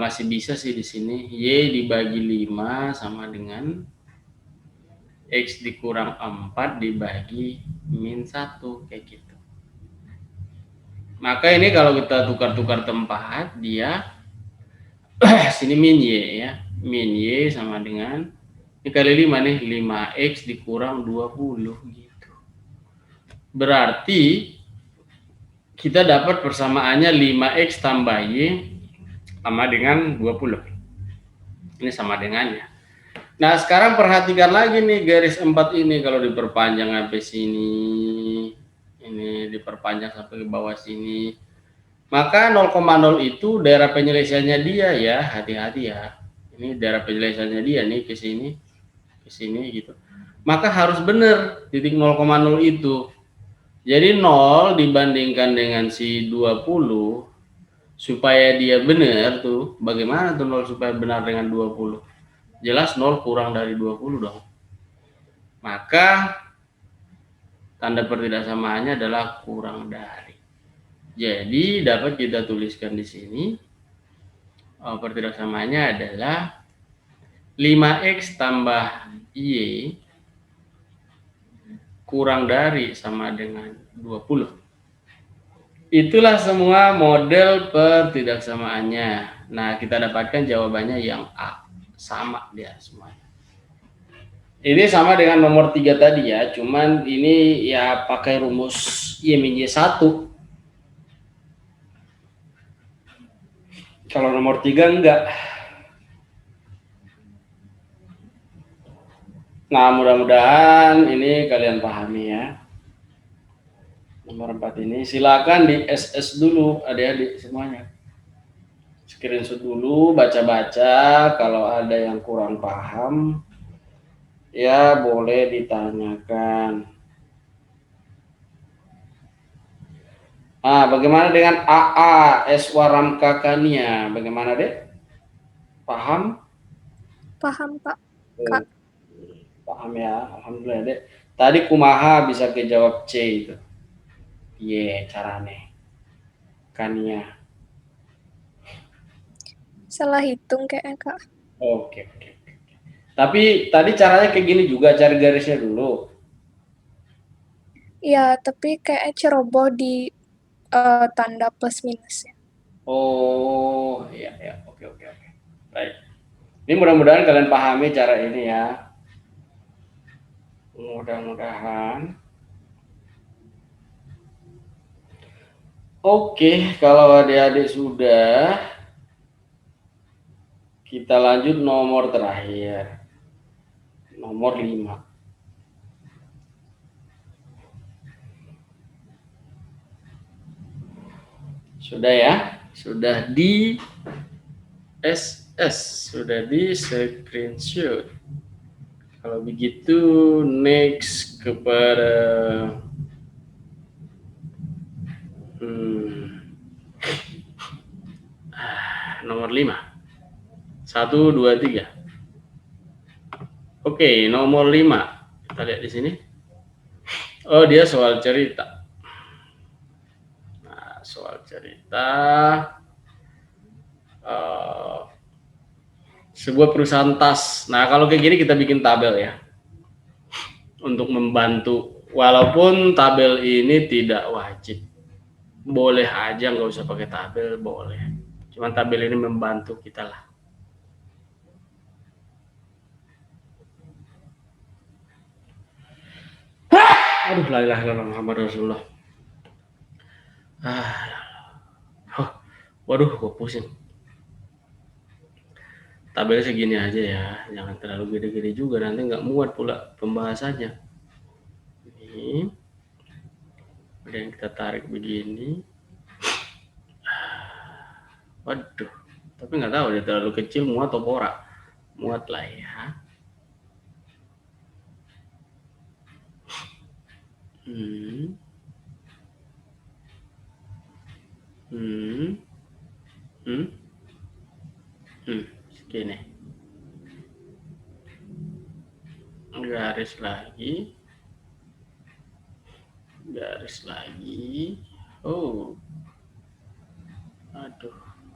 Masih bisa sih di sini Y dibagi 5 sama dengan X dikurang 4 dibagi min 1 kayak gitu. Maka ini kalau kita tukar-tukar tempat dia sini min Y ya. Min Y sama dengan ini kali 5 nih, 5X dikurang 20 gitu. Berarti kita dapat persamaannya 5X tambah Y sama dengan 20. Ini sama dengannya. Nah, sekarang perhatikan lagi nih garis 4 ini kalau diperpanjang sampai sini. Ini diperpanjang sampai ke bawah sini. Maka 0,0 itu daerah penyelesaiannya dia ya, hati-hati ya. Ini daerah penyelesaiannya dia nih ke sini gitu. Maka harus benar titik 0,0 itu. Jadi 0 dibandingkan dengan si 20 supaya dia benar tuh. Bagaimana tuh 0 supaya benar dengan 20? Jelas 0 kurang dari 20 dong. Maka tanda pertidaksamaannya adalah kurang dari. Jadi dapat kita tuliskan di sini pertidaksamaannya adalah 5X tambah Y kurang dari sama dengan 20. Itulah semua model pertidaksamaannya. Nah, kita dapatkan jawabannya yang A. Sama dia semuanya. Ini sama dengan nomor 3 tadi ya, cuman ini ya pakai rumus Y-1. Kalau nomor 3 enggak. Nah, mudah-mudahan ini kalian pahami ya. Nomor 4 ini silakan di SS dulu adik-adik semuanya. Screenshot dulu, baca-baca, kalau ada yang kurang paham ya boleh ditanyakan. Bagaimana dengan AA Eswaram Kakania? Bagaimana, Dek? Paham? Paham, Pak. Kak. Paham ya, alhamdulillah, Dek. Tadi kumaha bisa kejawab C itu. Iya, carane. Kania. Salah hitung kayaknya, Kak. Oke. Tapi tadi caranya kayak gini juga, cari garisnya dulu. Iya, tapi kayaknya ceroboh di tanda plus minus ya. Oh, iya. Oke. Baik. Ini mudah-mudahan kalian pahami cara ini ya. Mudah-mudahan. Oke, kalau adik-adik sudah, kita lanjut nomor terakhir. Nomor 5. Sudah ya? Sudah di SS, sudah di screenshot. Kalau begitu next kepada nomor 5. 1, 2, 3. Oke, nomor 5. Kita lihat di sini. Oh, dia soal cerita. Nah, soal cerita. Sebuah perusahaan tas. Nah, kalau kayak gini kita bikin tabel ya. Untuk membantu. Walaupun tabel ini tidak wajib. Boleh aja nggak usah pakai tabel, boleh. Cuman tabel ini membantu kita lah. Aduh, la ilaha illallah Muhammad Rasulullah. Waduh, gue pusing. Tabelnya segini aja ya, jangan terlalu gede-gede juga, nanti nggak muat pula pembahasannya. Ini, ada yang kita tarik begini. Waduh, tapi nggak tahu dia terlalu kecil muat atau porak. Muat lah ya. Segini. Garis lagi. Oh. Aduh.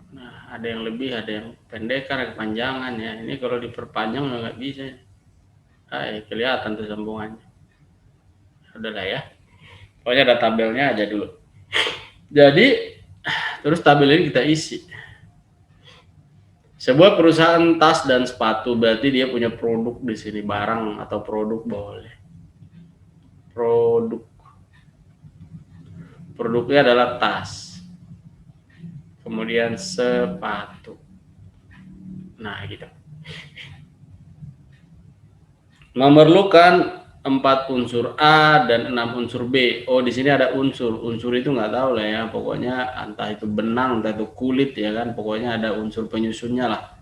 Nah, ada yang lebih, ada yang pendek, ada kepanjangan ya. Ini kalau diperpanjang nggak bisa. Kelihatan tuh sambungannya. Udahlah ya. Pokoknya ada tabelnya aja dulu. Jadi, terus tabel ini kita isi. Sebuah perusahaan tas dan sepatu, berarti dia punya produk di sini, barang atau produk boleh. Produk. Produknya adalah tas. Kemudian sepatu. Nah, gitu. Memerlukan 4 unsur A dan 6 unsur B. Oh, di sini ada unsur. Unsur itu nggak tahu lah ya. Pokoknya entah itu benang, entah itu kulit ya kan. Pokoknya ada unsur penyusunnya lah.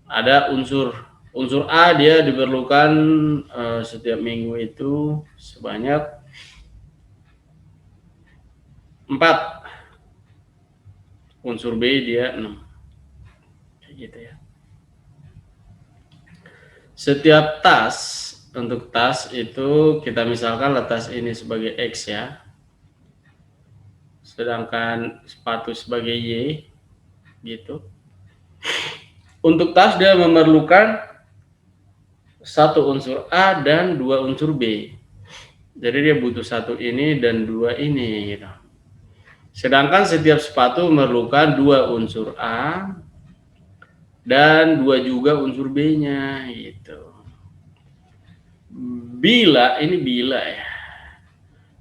Ada unsur A dia diperlukan setiap minggu itu sebanyak 4. Unsur B dia 6. Kayak gitu ya. Setiap tas, untuk tas itu kita misalkan tas ini sebagai X ya. Sedangkan sepatu sebagai Y gitu. Untuk tas dia memerlukan 1 unsur A dan 2 unsur B. Jadi dia butuh 1 ini dan 2 ini gitu. Sedangkan setiap sepatu memerlukan 2 unsur A dan 2 juga unsur B-nya gitu. Bila ya.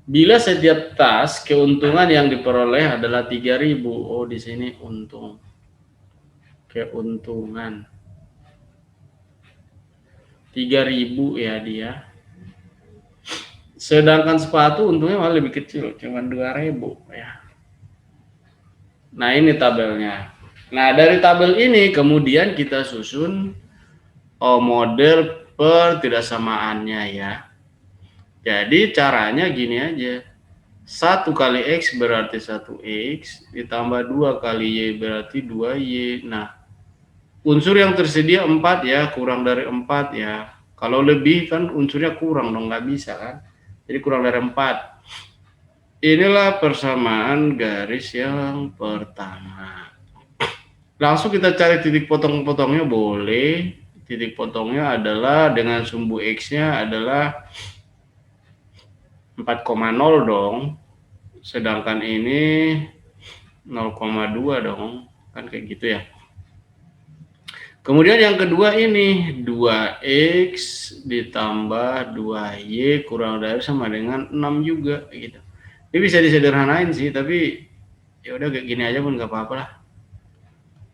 Bila setiap tas keuntungan yang diperoleh adalah 3.000. Oh, di sini untung. Keuntungan 3.000 ya dia. Sedangkan sepatu untungnya malah lebih kecil, cuma 2.000 ya. Nah, ini tabelnya. Nah, dari tabel ini kemudian kita susun model pertidaksamaannya ya. Jadi caranya gini aja. 1 kali X berarti 1X, ditambah 2 kali Y berarti 2Y. Nah, unsur yang tersedia 4 ya, kurang dari 4 ya. Kalau lebih kan unsurnya kurang dong, nggak bisa kan. Jadi kurang dari 4. Inilah persamaan garis yang pertama. Langsung kita cari titik potong-potongnya boleh. Titik potongnya adalah dengan sumbu X-nya adalah 4,0 dong. Sedangkan ini 0,2 dong. Kan kayak gitu ya. Kemudian yang kedua ini 2X ditambah 2Y kurang dari sama dengan 6 juga gitu. Ini bisa disederhanain sih, tapi ya udah kayak gini aja pun nggak apa-apa lah.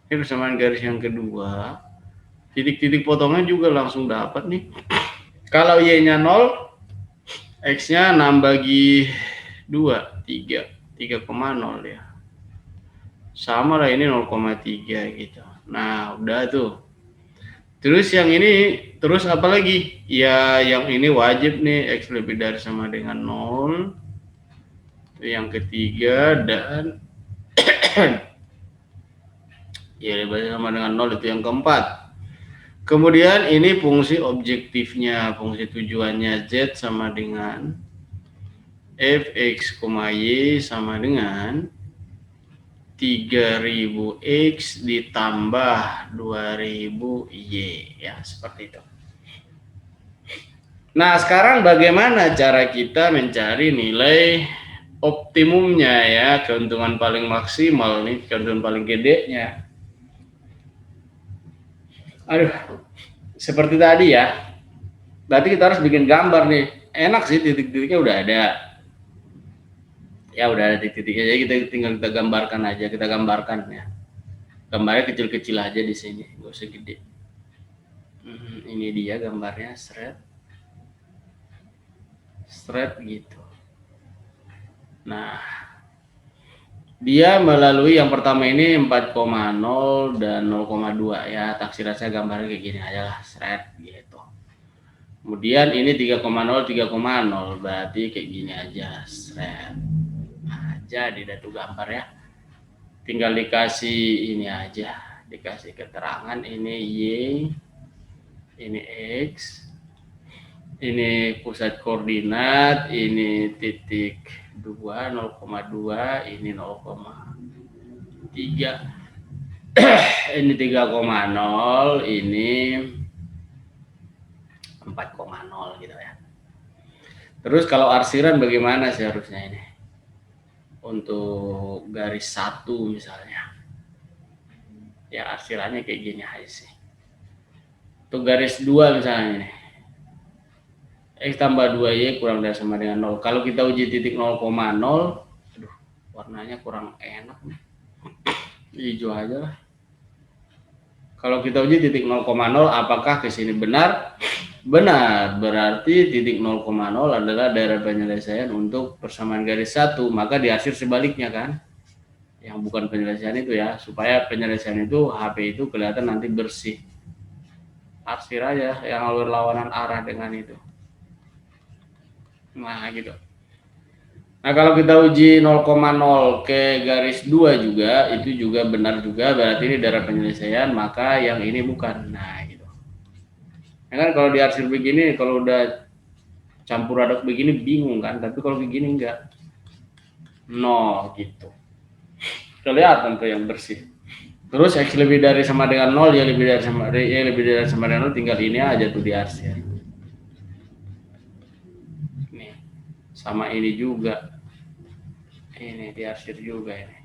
Ini persamaan garis yang kedua. Titik-titik potongnya juga langsung dapat nih. Kalau Y-nya 0, X-nya 6 bagi 2, 3. 3,0 ya. Sama lah ini 0,3 gitu. Nah, udah tuh. Terus yang ini, terus apa lagi? Ya, yang ini wajib nih X lebih dari sama dengan 0. Itu yang ketiga, dan ya lebih dari sama dengan 0 itu yang keempat. Kemudian ini fungsi objektifnya, fungsi tujuannya Z sama dengan Fx, Y sama dengan 3.000X ditambah 2.000Y ya, seperti itu. Nah, sekarang bagaimana cara kita mencari nilai optimumnya ya, keuntungan paling maksimal nih, keuntungan paling gedenya. Aduh, seperti tadi ya. Berarti kita harus bikin gambar nih. Enak sih, titik-titiknya udah ada. Ya udah ada titik-titiknya, jadi kita tinggal kita gambarkan aja, kita gambarkan ya. Gambarnya kecil-kecil aja di sini, nggak usah gede. Ini dia gambarnya, straight gitu. Nah, dia melalui yang pertama ini 4,0 dan 0,2 ya. Taksiran saya gambarnya kayak gini aja lah, straight gitu. Kemudian ini 3,0, 3,0 berarti kayak gini aja, straight. Jadi datu gambar ya, tinggal dikasih ini aja, dikasih keterangan ini Y, ini X, ini pusat koordinat, ini titik 2, 0,2, ini 0,3, ini 3,0, ini 4,0 gitu ya. Terus kalau arsiran bagaimana seharusnya ini? Untuk garis 1 misalnya, ya arsirannya kayak gini aja sih. Untuk garis 2 misalnya ini, X tambah 2Y kurang dari sama dengan 0. Kalau kita uji titik 0,0, aduh, warnanya kurang enak nih. Hijau aja lah. Kalau kita uji titik 0,0, apakah ke sini benar? Benar, berarti titik 0,0 adalah daerah penyelesaian untuk persamaan garis satu. Maka diarsir sebaliknya kan? Yang bukan penyelesaian itu ya, supaya penyelesaian itu HP itu kelihatan nanti bersih. Arsir aja yang berlawanan arah dengan itu. Nah gitu. Nah kalau kita uji 0,0 ke garis 2 juga, itu juga benar juga, berarti ini daerah penyelesaian, maka yang ini bukan. Nah gitu. Ya kan kalau diarsir begini, kalau udah campur aduk begini bingung kan, tapi kalau begini enggak. No gitu. Kelihatan tuh yang bersih. Terus X lebih dari sama dengan 0, Y lebih dari sama dengan 0, tinggal ini aja tuh diarsir. Nih, sama ini juga. Ini diarsir juga ini.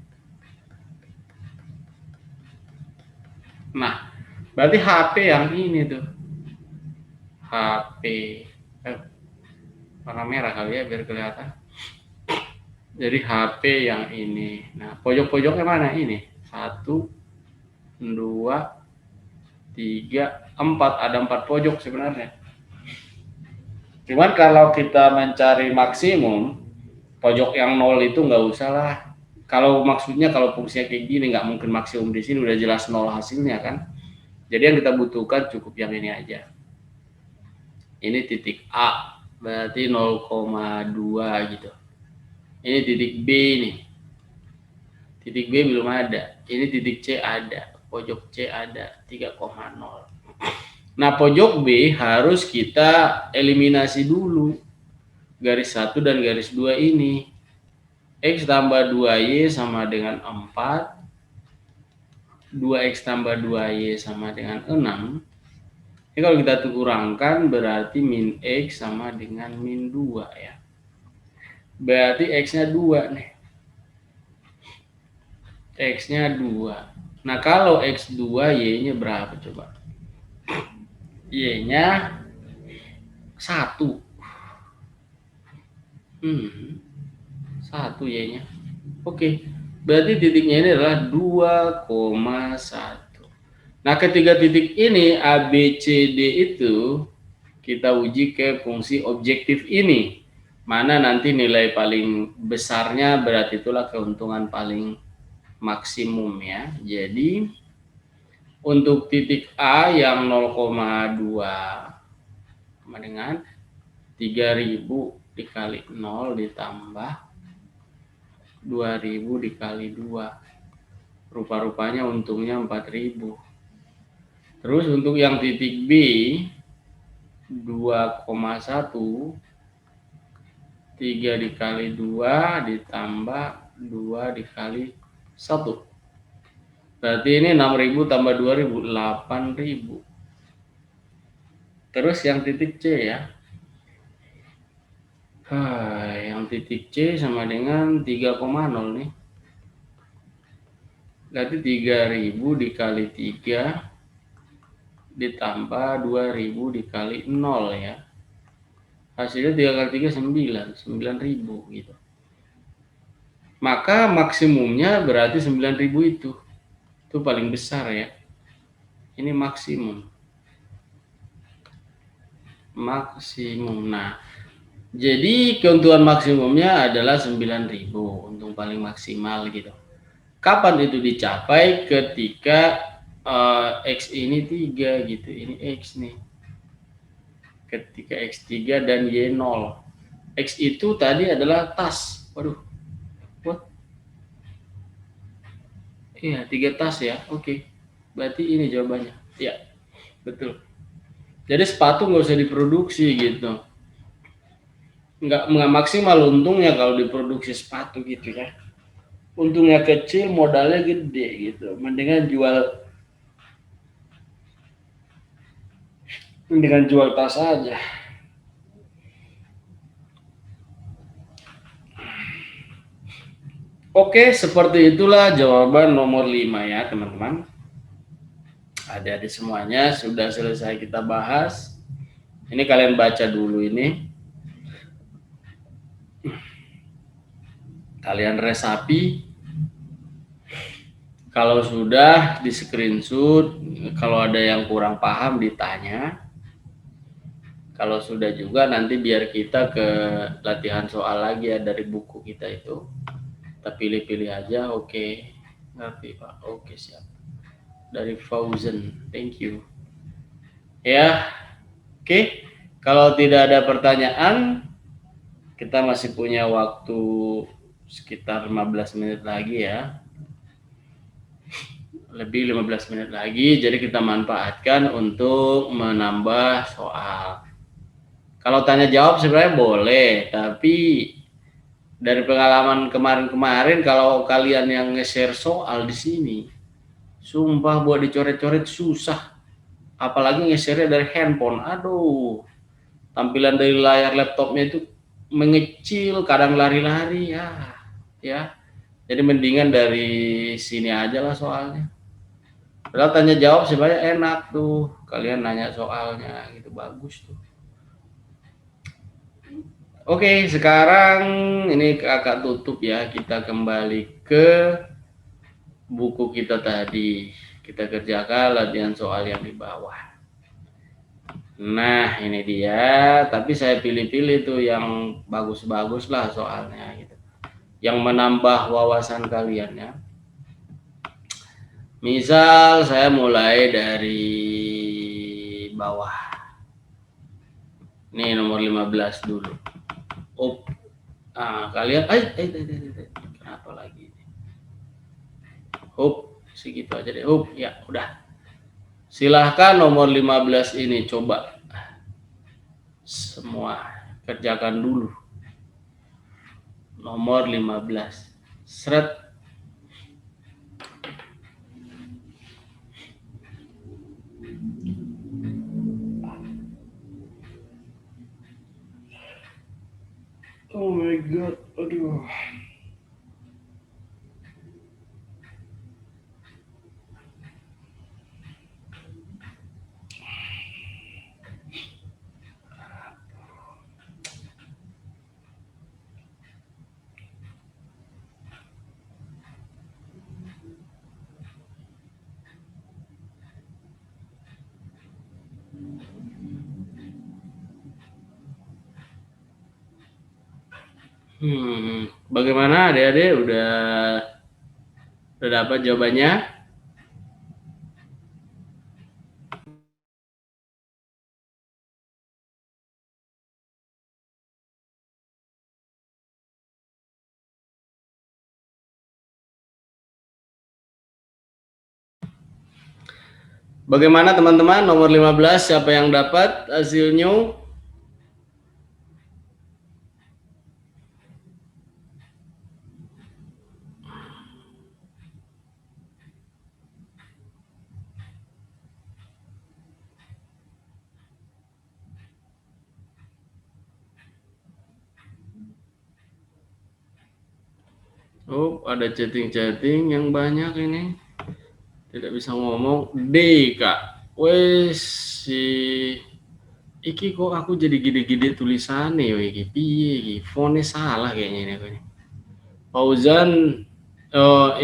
Nah, berarti HP yang ini tuh. HP warna merah kali ya biar kelihatan. Jadi HP yang ini. Nah, pojok-pojoknya mana ini? 1, 2, 3, 4. Ada 4 pojok sebenarnya. Cuman kalau kita mencari maksimum, pojok yang 0 itu nggak usah lah. Kalau maksudnya kalau fungsinya kayak gini nggak mungkin maksimum di sini, udah jelas 0 hasilnya kan. Jadi yang kita butuhkan cukup yang ini aja. Ini titik A, berarti 0,2 gitu. Ini titik B nih. Titik B belum ada. Ini titik C ada. Pojok C ada 3,0. Nah, pojok B harus kita eliminasi dulu. Garis 1 dan garis 2 ini. X tambah 2Y sama dengan 4. 2X tambah 2Y sama dengan 6. Ini kalau kita kurangkan berarti min X sama dengan min 2 ya. Berarti X-nya 2 nih. X-nya 2. Nah, kalau X2, Y-nya berapa coba? Y-nya 1. 1 Y-nya. Oke. Berarti titiknya ini adalah 2,1. Nah, ketiga titik ini A, B, C, D itu kita uji ke fungsi objektif ini. Mana nanti nilai paling besarnya berarti itulah keuntungan paling maksimum ya. Jadi untuk titik A yang 0,2 sama dengan 3000 dikali 0 ditambah 2000 dikali 2. Rupa-rupanya untungnya 4000. Terus untuk yang titik B 2,1 3 dikali 2 ditambah 2 dikali 1. Berarti ini 6.000 tambah 2.000, 8.000. Terus yang titik C ya. Yang titik C sama dengan 3,0 nih. Berarti 3.000 dikali 3 ditambah 2.000 dikali 0 ya. Hasilnya 3 kali 3 9.000 gitu. Maka maksimumnya berarti 9.000 itu. Itu paling besar ya. Ini maksimum. Maksimum. Nah, jadi keuntungan maksimumnya adalah 9.000, untung paling maksimal gitu. Kapan itu dicapai? Ketika X ini 3 gitu. Ini X nih. Ketika X 3 dan Y 0. X itu tadi adalah tas. Waduh. What? Iya, 3 tas ya. Oke. Berarti ini jawabannya. Ya, betul. Jadi sepatu nggak usah diproduksi gitu. Nggak maksimal untungnya kalau diproduksi sepatu gitu ya. Untungnya kecil, modalnya gede gitu. Mendingan jual tas aja. Oke, seperti itulah jawaban nomor 5 ya teman-teman. Adik-adik semuanya sudah selesai kita bahas. Ini kalian baca dulu ini. Kalian resapi. Kalau sudah di screenshot, kalau ada yang kurang paham ditanya. Kalau sudah juga nanti biar kita ke latihan soal lagi ya dari buku kita itu. Kita pilih-pilih aja, oke. Ngerti Pak, oke siap. Dari Fauzan, thank you. Ya, oke. Kalau tidak ada pertanyaan, kita masih punya waktu sekitar 15 menit lagi ya. Lebih 15 menit lagi, jadi kita manfaatkan untuk menambah soal. Kalau tanya jawab sebenarnya boleh, tapi dari pengalaman kemarin-kemarin kalau kalian yang nge-share soal di sini, sumpah buat dicoret-coret susah. Apalagi nge-share dari handphone. Aduh. Tampilan dari layar laptopnya itu mengecil, kadang lari-lari ya. Jadi mendingan dari sini aja lah soalnya. Padahal tanya jawab sebenarnya enak tuh, kalian nanya soalnya gitu, bagus tuh. Oke, sekarang ini kakak tutup ya, kita kembali ke buku kita tadi. Kita kerjakan latihan soal yang di bawah. Nah ini dia, tapi saya pilih-pilih tuh yang bagus-bagus lah soalnya gitu, yang menambah wawasan kalian ya. Misal saya mulai dari bawah. Nih nomor 15 dulu. Kalian kenapa lagi ini? Segitu aja deh. Ya udah. Silahkan nomor 15 ini coba semua kerjakan dulu. Nomor 15. Seret. Oh my god, aduh. Bagaimana adik-adik, udah dapat jawabannya? Bagaimana teman-teman, nomor 15 siapa yang dapat hasilnya? Ada chatting-chatting yang banyak ini. Tidak bisa ngomong. D, Kak. Wes si iki kok aku jadi gede-gede tulisannya iki. Piye iki? Fontnya salah kayaknya ini aku ini. Fauzan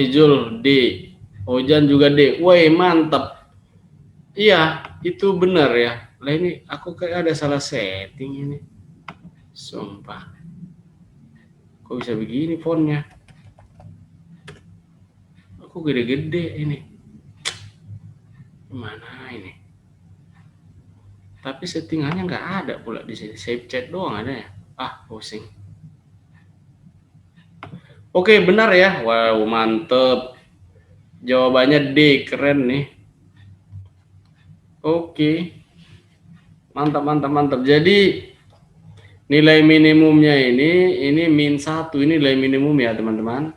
Ijul D. Fauzan juga D. Woi, mantap. Iya, itu benar ya. Lah ini aku kayak ada salah setting ini. Sumpah. Kok bisa begini fontnya? Aku gede-gede ini. Gimana ini? Tapi settingannya nggak ada pula di sini. Save chat doang ada ya. Pusing. Oke, benar ya. Wow, mantep. Jawabannya D, keren nih. Oke. Mantap. Jadi nilai minimumnya ini min 1, ini nilai minimum ya, teman-teman.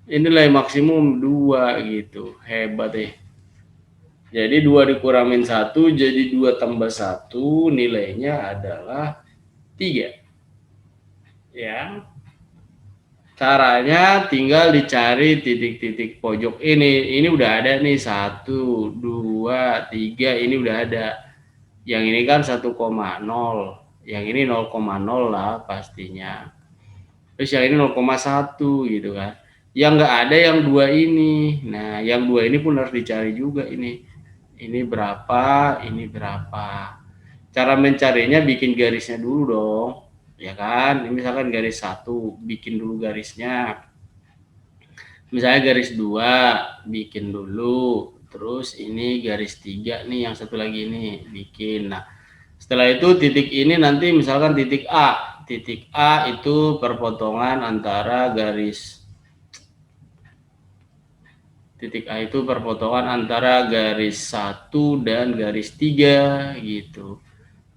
Ini nilai maksimum 2 gitu. Hebat deh. Jadi 2 dikurangin 1 jadi 2 tambah 1 nilainya adalah 3. Ya. Caranya tinggal dicari titik-titik pojok ini. Ini udah ada nih 1, 2, 3, ini udah ada. Yang ini kan 1,0, yang ini 0,0 lah pastinya. Terus yang ini 0,1 gitu kan. Yang nggak ada yang dua ini. Nah, yang dua ini pun harus dicari juga ini. Ini berapa, ini berapa. Cara mencarinya bikin garisnya dulu dong. Ya kan? Ini misalkan garis 1, bikin dulu garisnya. Misalnya garis 2, bikin dulu. Terus ini garis 3 nih, yang satu lagi ini bikin. Nah, setelah itu titik ini nanti misalkan titik A. Titik A itu perpotongan antara garis garis 1 dan garis 3 gitu.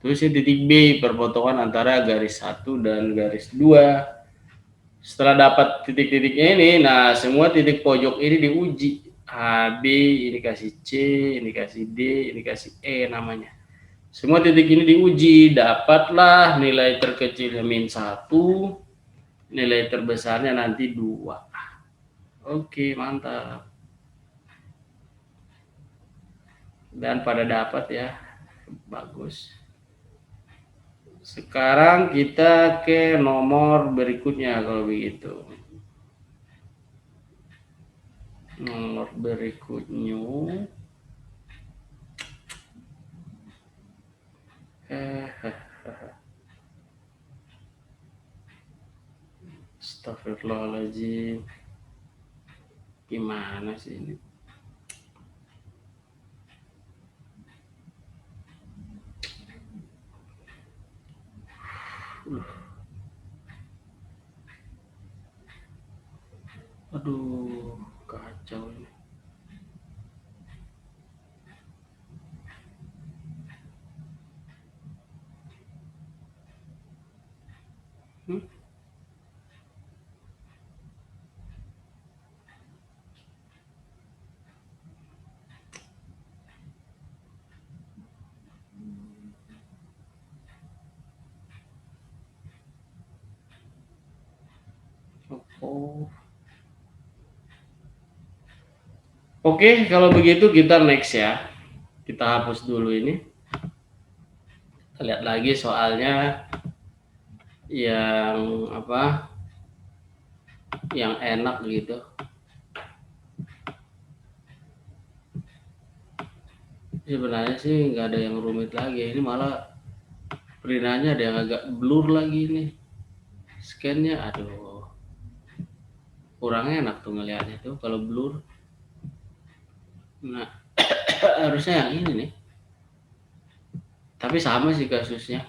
Terus ini titik B, perpotongan antara garis 1 dan garis 2. Setelah dapat titik-titiknya ini, nah semua titik pojok ini diuji. A, B, ini kasih C, ini kasih D, ini kasih E namanya. Semua titik ini diuji, dapatlah nilai terkecilnya -1, nilai terbesarnya nanti 2. Oke, mantap. Dan pada dapat ya, bagus. Sekarang kita ke nomor berikutnya kalau begitu. Nomor berikutnya Astagfirullahaladzim. Gimana sih ini? Aduh, kacau ini. Oh. Oke, kalau begitu kita next ya. Kita hapus dulu ini. Kita lihat lagi soalnya yang apa? Yang enak gitu. Sebenarnya sih nggak ada yang rumit lagi. Ini malah printanya ada yang agak blur lagi nih. Scan-nya, aduh. Kurang enak tuh ngelihatnya tuh kalau blur. Nah, harusnya yang ini nih. Tapi sama sih kasusnya.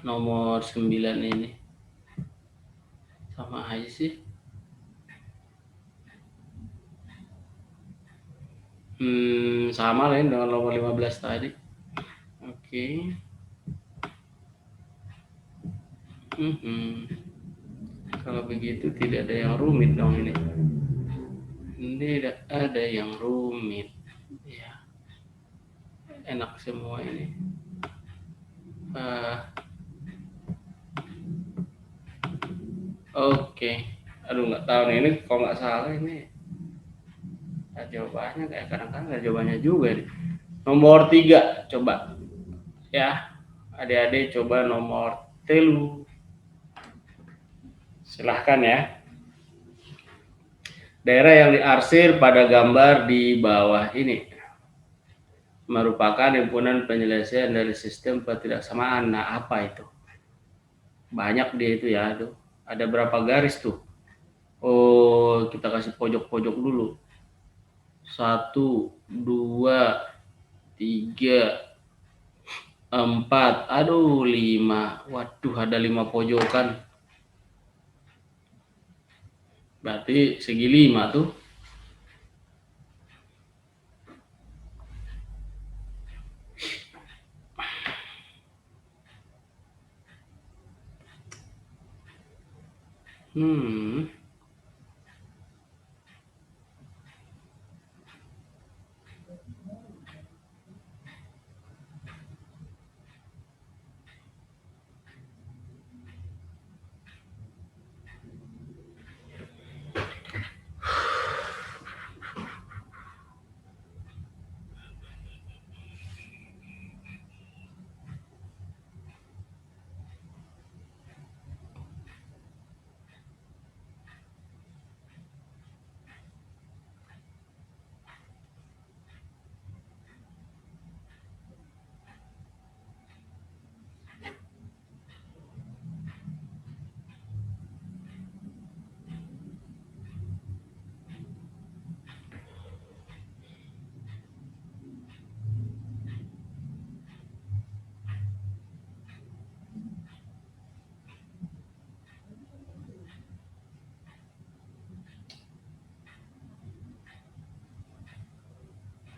Nomor 9 ini. Sama aja sih. Sama lain dengan nomor 15 tadi. Oke. Kalau begitu tidak ada yang rumit dong ini. Tidak ada yang rumit. Ya. Enak semua ini. Oke. Aduh, nggak tahu nih, ini kalau nggak salah ini jawabannya kayak kadang-kadang nggak jawabannya juga nih. Nomor 3 coba ya, adik-adik coba nomor 3. Silahkan ya. Daerah yang diarsir pada gambar di bawah ini merupakan himpunan penyelesaian dari sistem ketidaksamaan. Nah, apa itu? Banyak dia itu ya, tuh. Ada berapa garis tuh? Oh, kita kasih pojok-pojok dulu. 1, 2, 3, 4, aduh 5. Waduh, ada 5 pojokan. Berarti segi 5 tuh.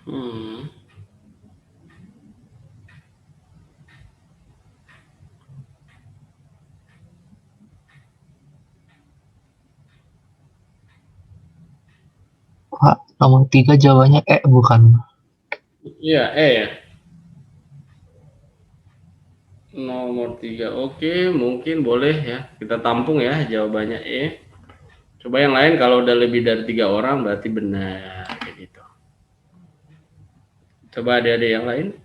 Hmm. Pak, nomor 3 jawabannya bukan. Iya, ya. Nomor 3. Oke, mungkin boleh ya. Kita tampung ya jawabannya E. Coba yang lain, kalau udah lebih dari 3 orang berarti benar kayak gitu. Coba ada yang lain.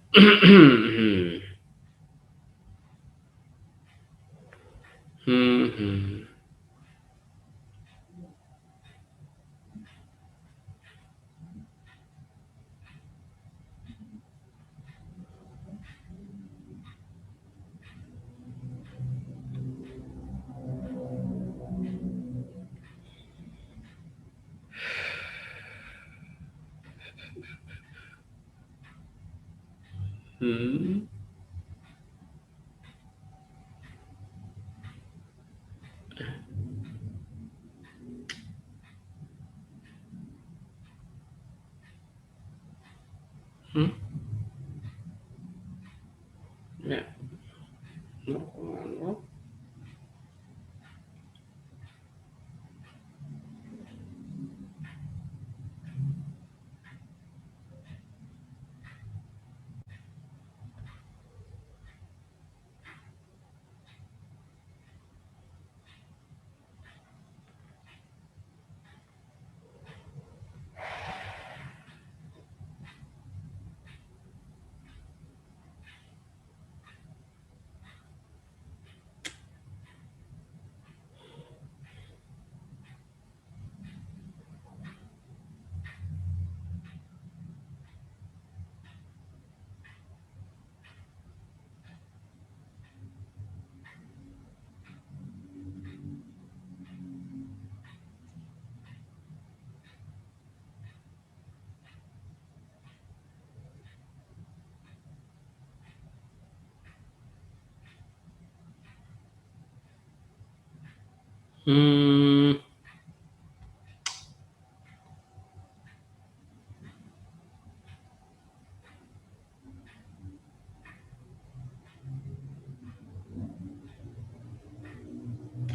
Ya. 0,0.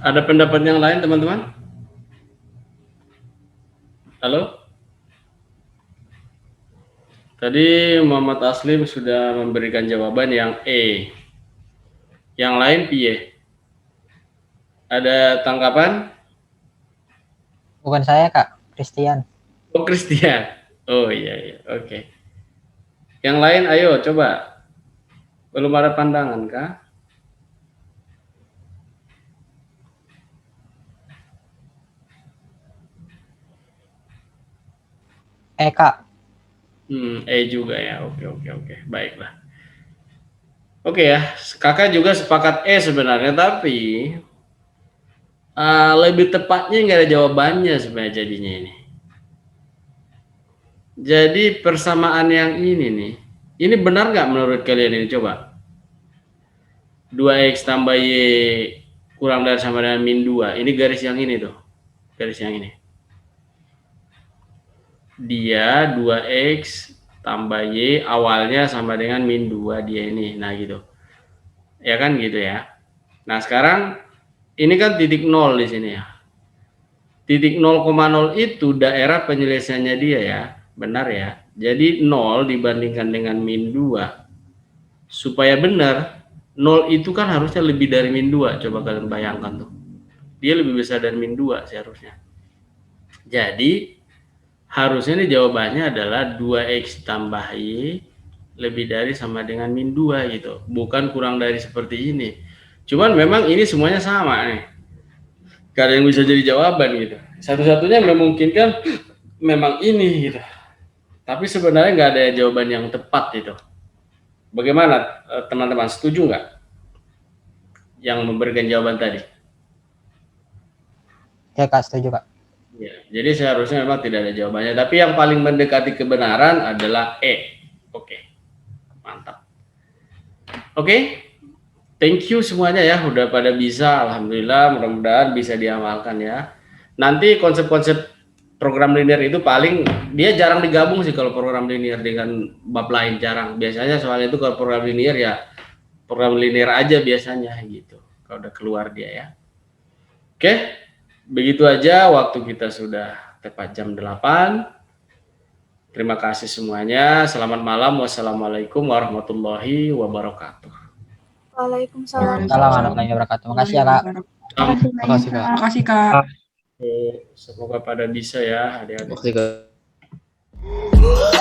Ada pendapat yang lain, teman-teman? Halo? Tadi Muhammad Aslim sudah memberikan jawaban yang E. Yang lain piye? Ada tanggapan? Bukan saya, Kak. Christian. Oh, Christian. Oh iya, oke. Yang lain ayo coba. Belum ada pandangan kah? Kak. E juga ya. Oke. Baiklah. Oke ya, kakak juga sepakat E sebenarnya, tapi lebih tepatnya nggak ada jawabannya sebenarnya jadinya ini. Jadi persamaan yang ini nih, ini benar nggak menurut kalian ini? Coba 2x tambah y kurang dari sama dengan min 2. Ini garis yang ini tuh, garis yang ini. Dia 2x tambah y awalnya sama dengan min 2 dia ini. Nah gitu. Ya kan gitu ya. Nah sekarang ini kan titik 0 di sini ya. Titik 0,0 itu daerah penyelesaiannya dia ya. Benar ya. Jadi 0 dibandingkan dengan min 2. Supaya benar, 0 itu kan harusnya lebih dari min 2. Coba kalian bayangkan tuh. Dia lebih besar dari min 2 seharusnya. Jadi harusnya nih jawabannya adalah 2x tambah y lebih dari sama dengan min 2 gitu. Bukan kurang dari seperti ini. Cuman memang ini semuanya sama nih. Gak ada yang bisa jadi jawaban gitu. Satu-satunya memungkinkan memang ini gitu. Tapi sebenarnya nggak ada jawaban yang tepat gitu. Bagaimana teman-teman, setuju nggak yang memberikan jawaban tadi? Ya, Kak, setuju, Kak. Ya, jadi seharusnya memang tidak ada jawabannya. Tapi yang paling mendekati kebenaran adalah E. Oke, mantap. Oke, thank you semuanya ya, udah pada bisa. Alhamdulillah, mudah-mudahan bisa diamalkan ya. Nanti konsep-konsep program linear itu paling dia jarang digabung sih kalau program linear dengan bab lain, jarang. Biasanya soalnya itu kalau program linear ya program linear aja biasanya gitu. Kalau udah keluar dia ya. Oke, begitu aja, waktu kita sudah tepat jam 8. Terima kasih semuanya. Selamat malam. Wassalamualaikum warahmatullahi wabarakatuh. Waalaikumsalam. Salam warahmatullahi wabarakatuh. Makasih ya, Kak. Makasih, Kak. Makasih, Kak. Semoga pada bisa ya adik-adik. Makasih, Kak.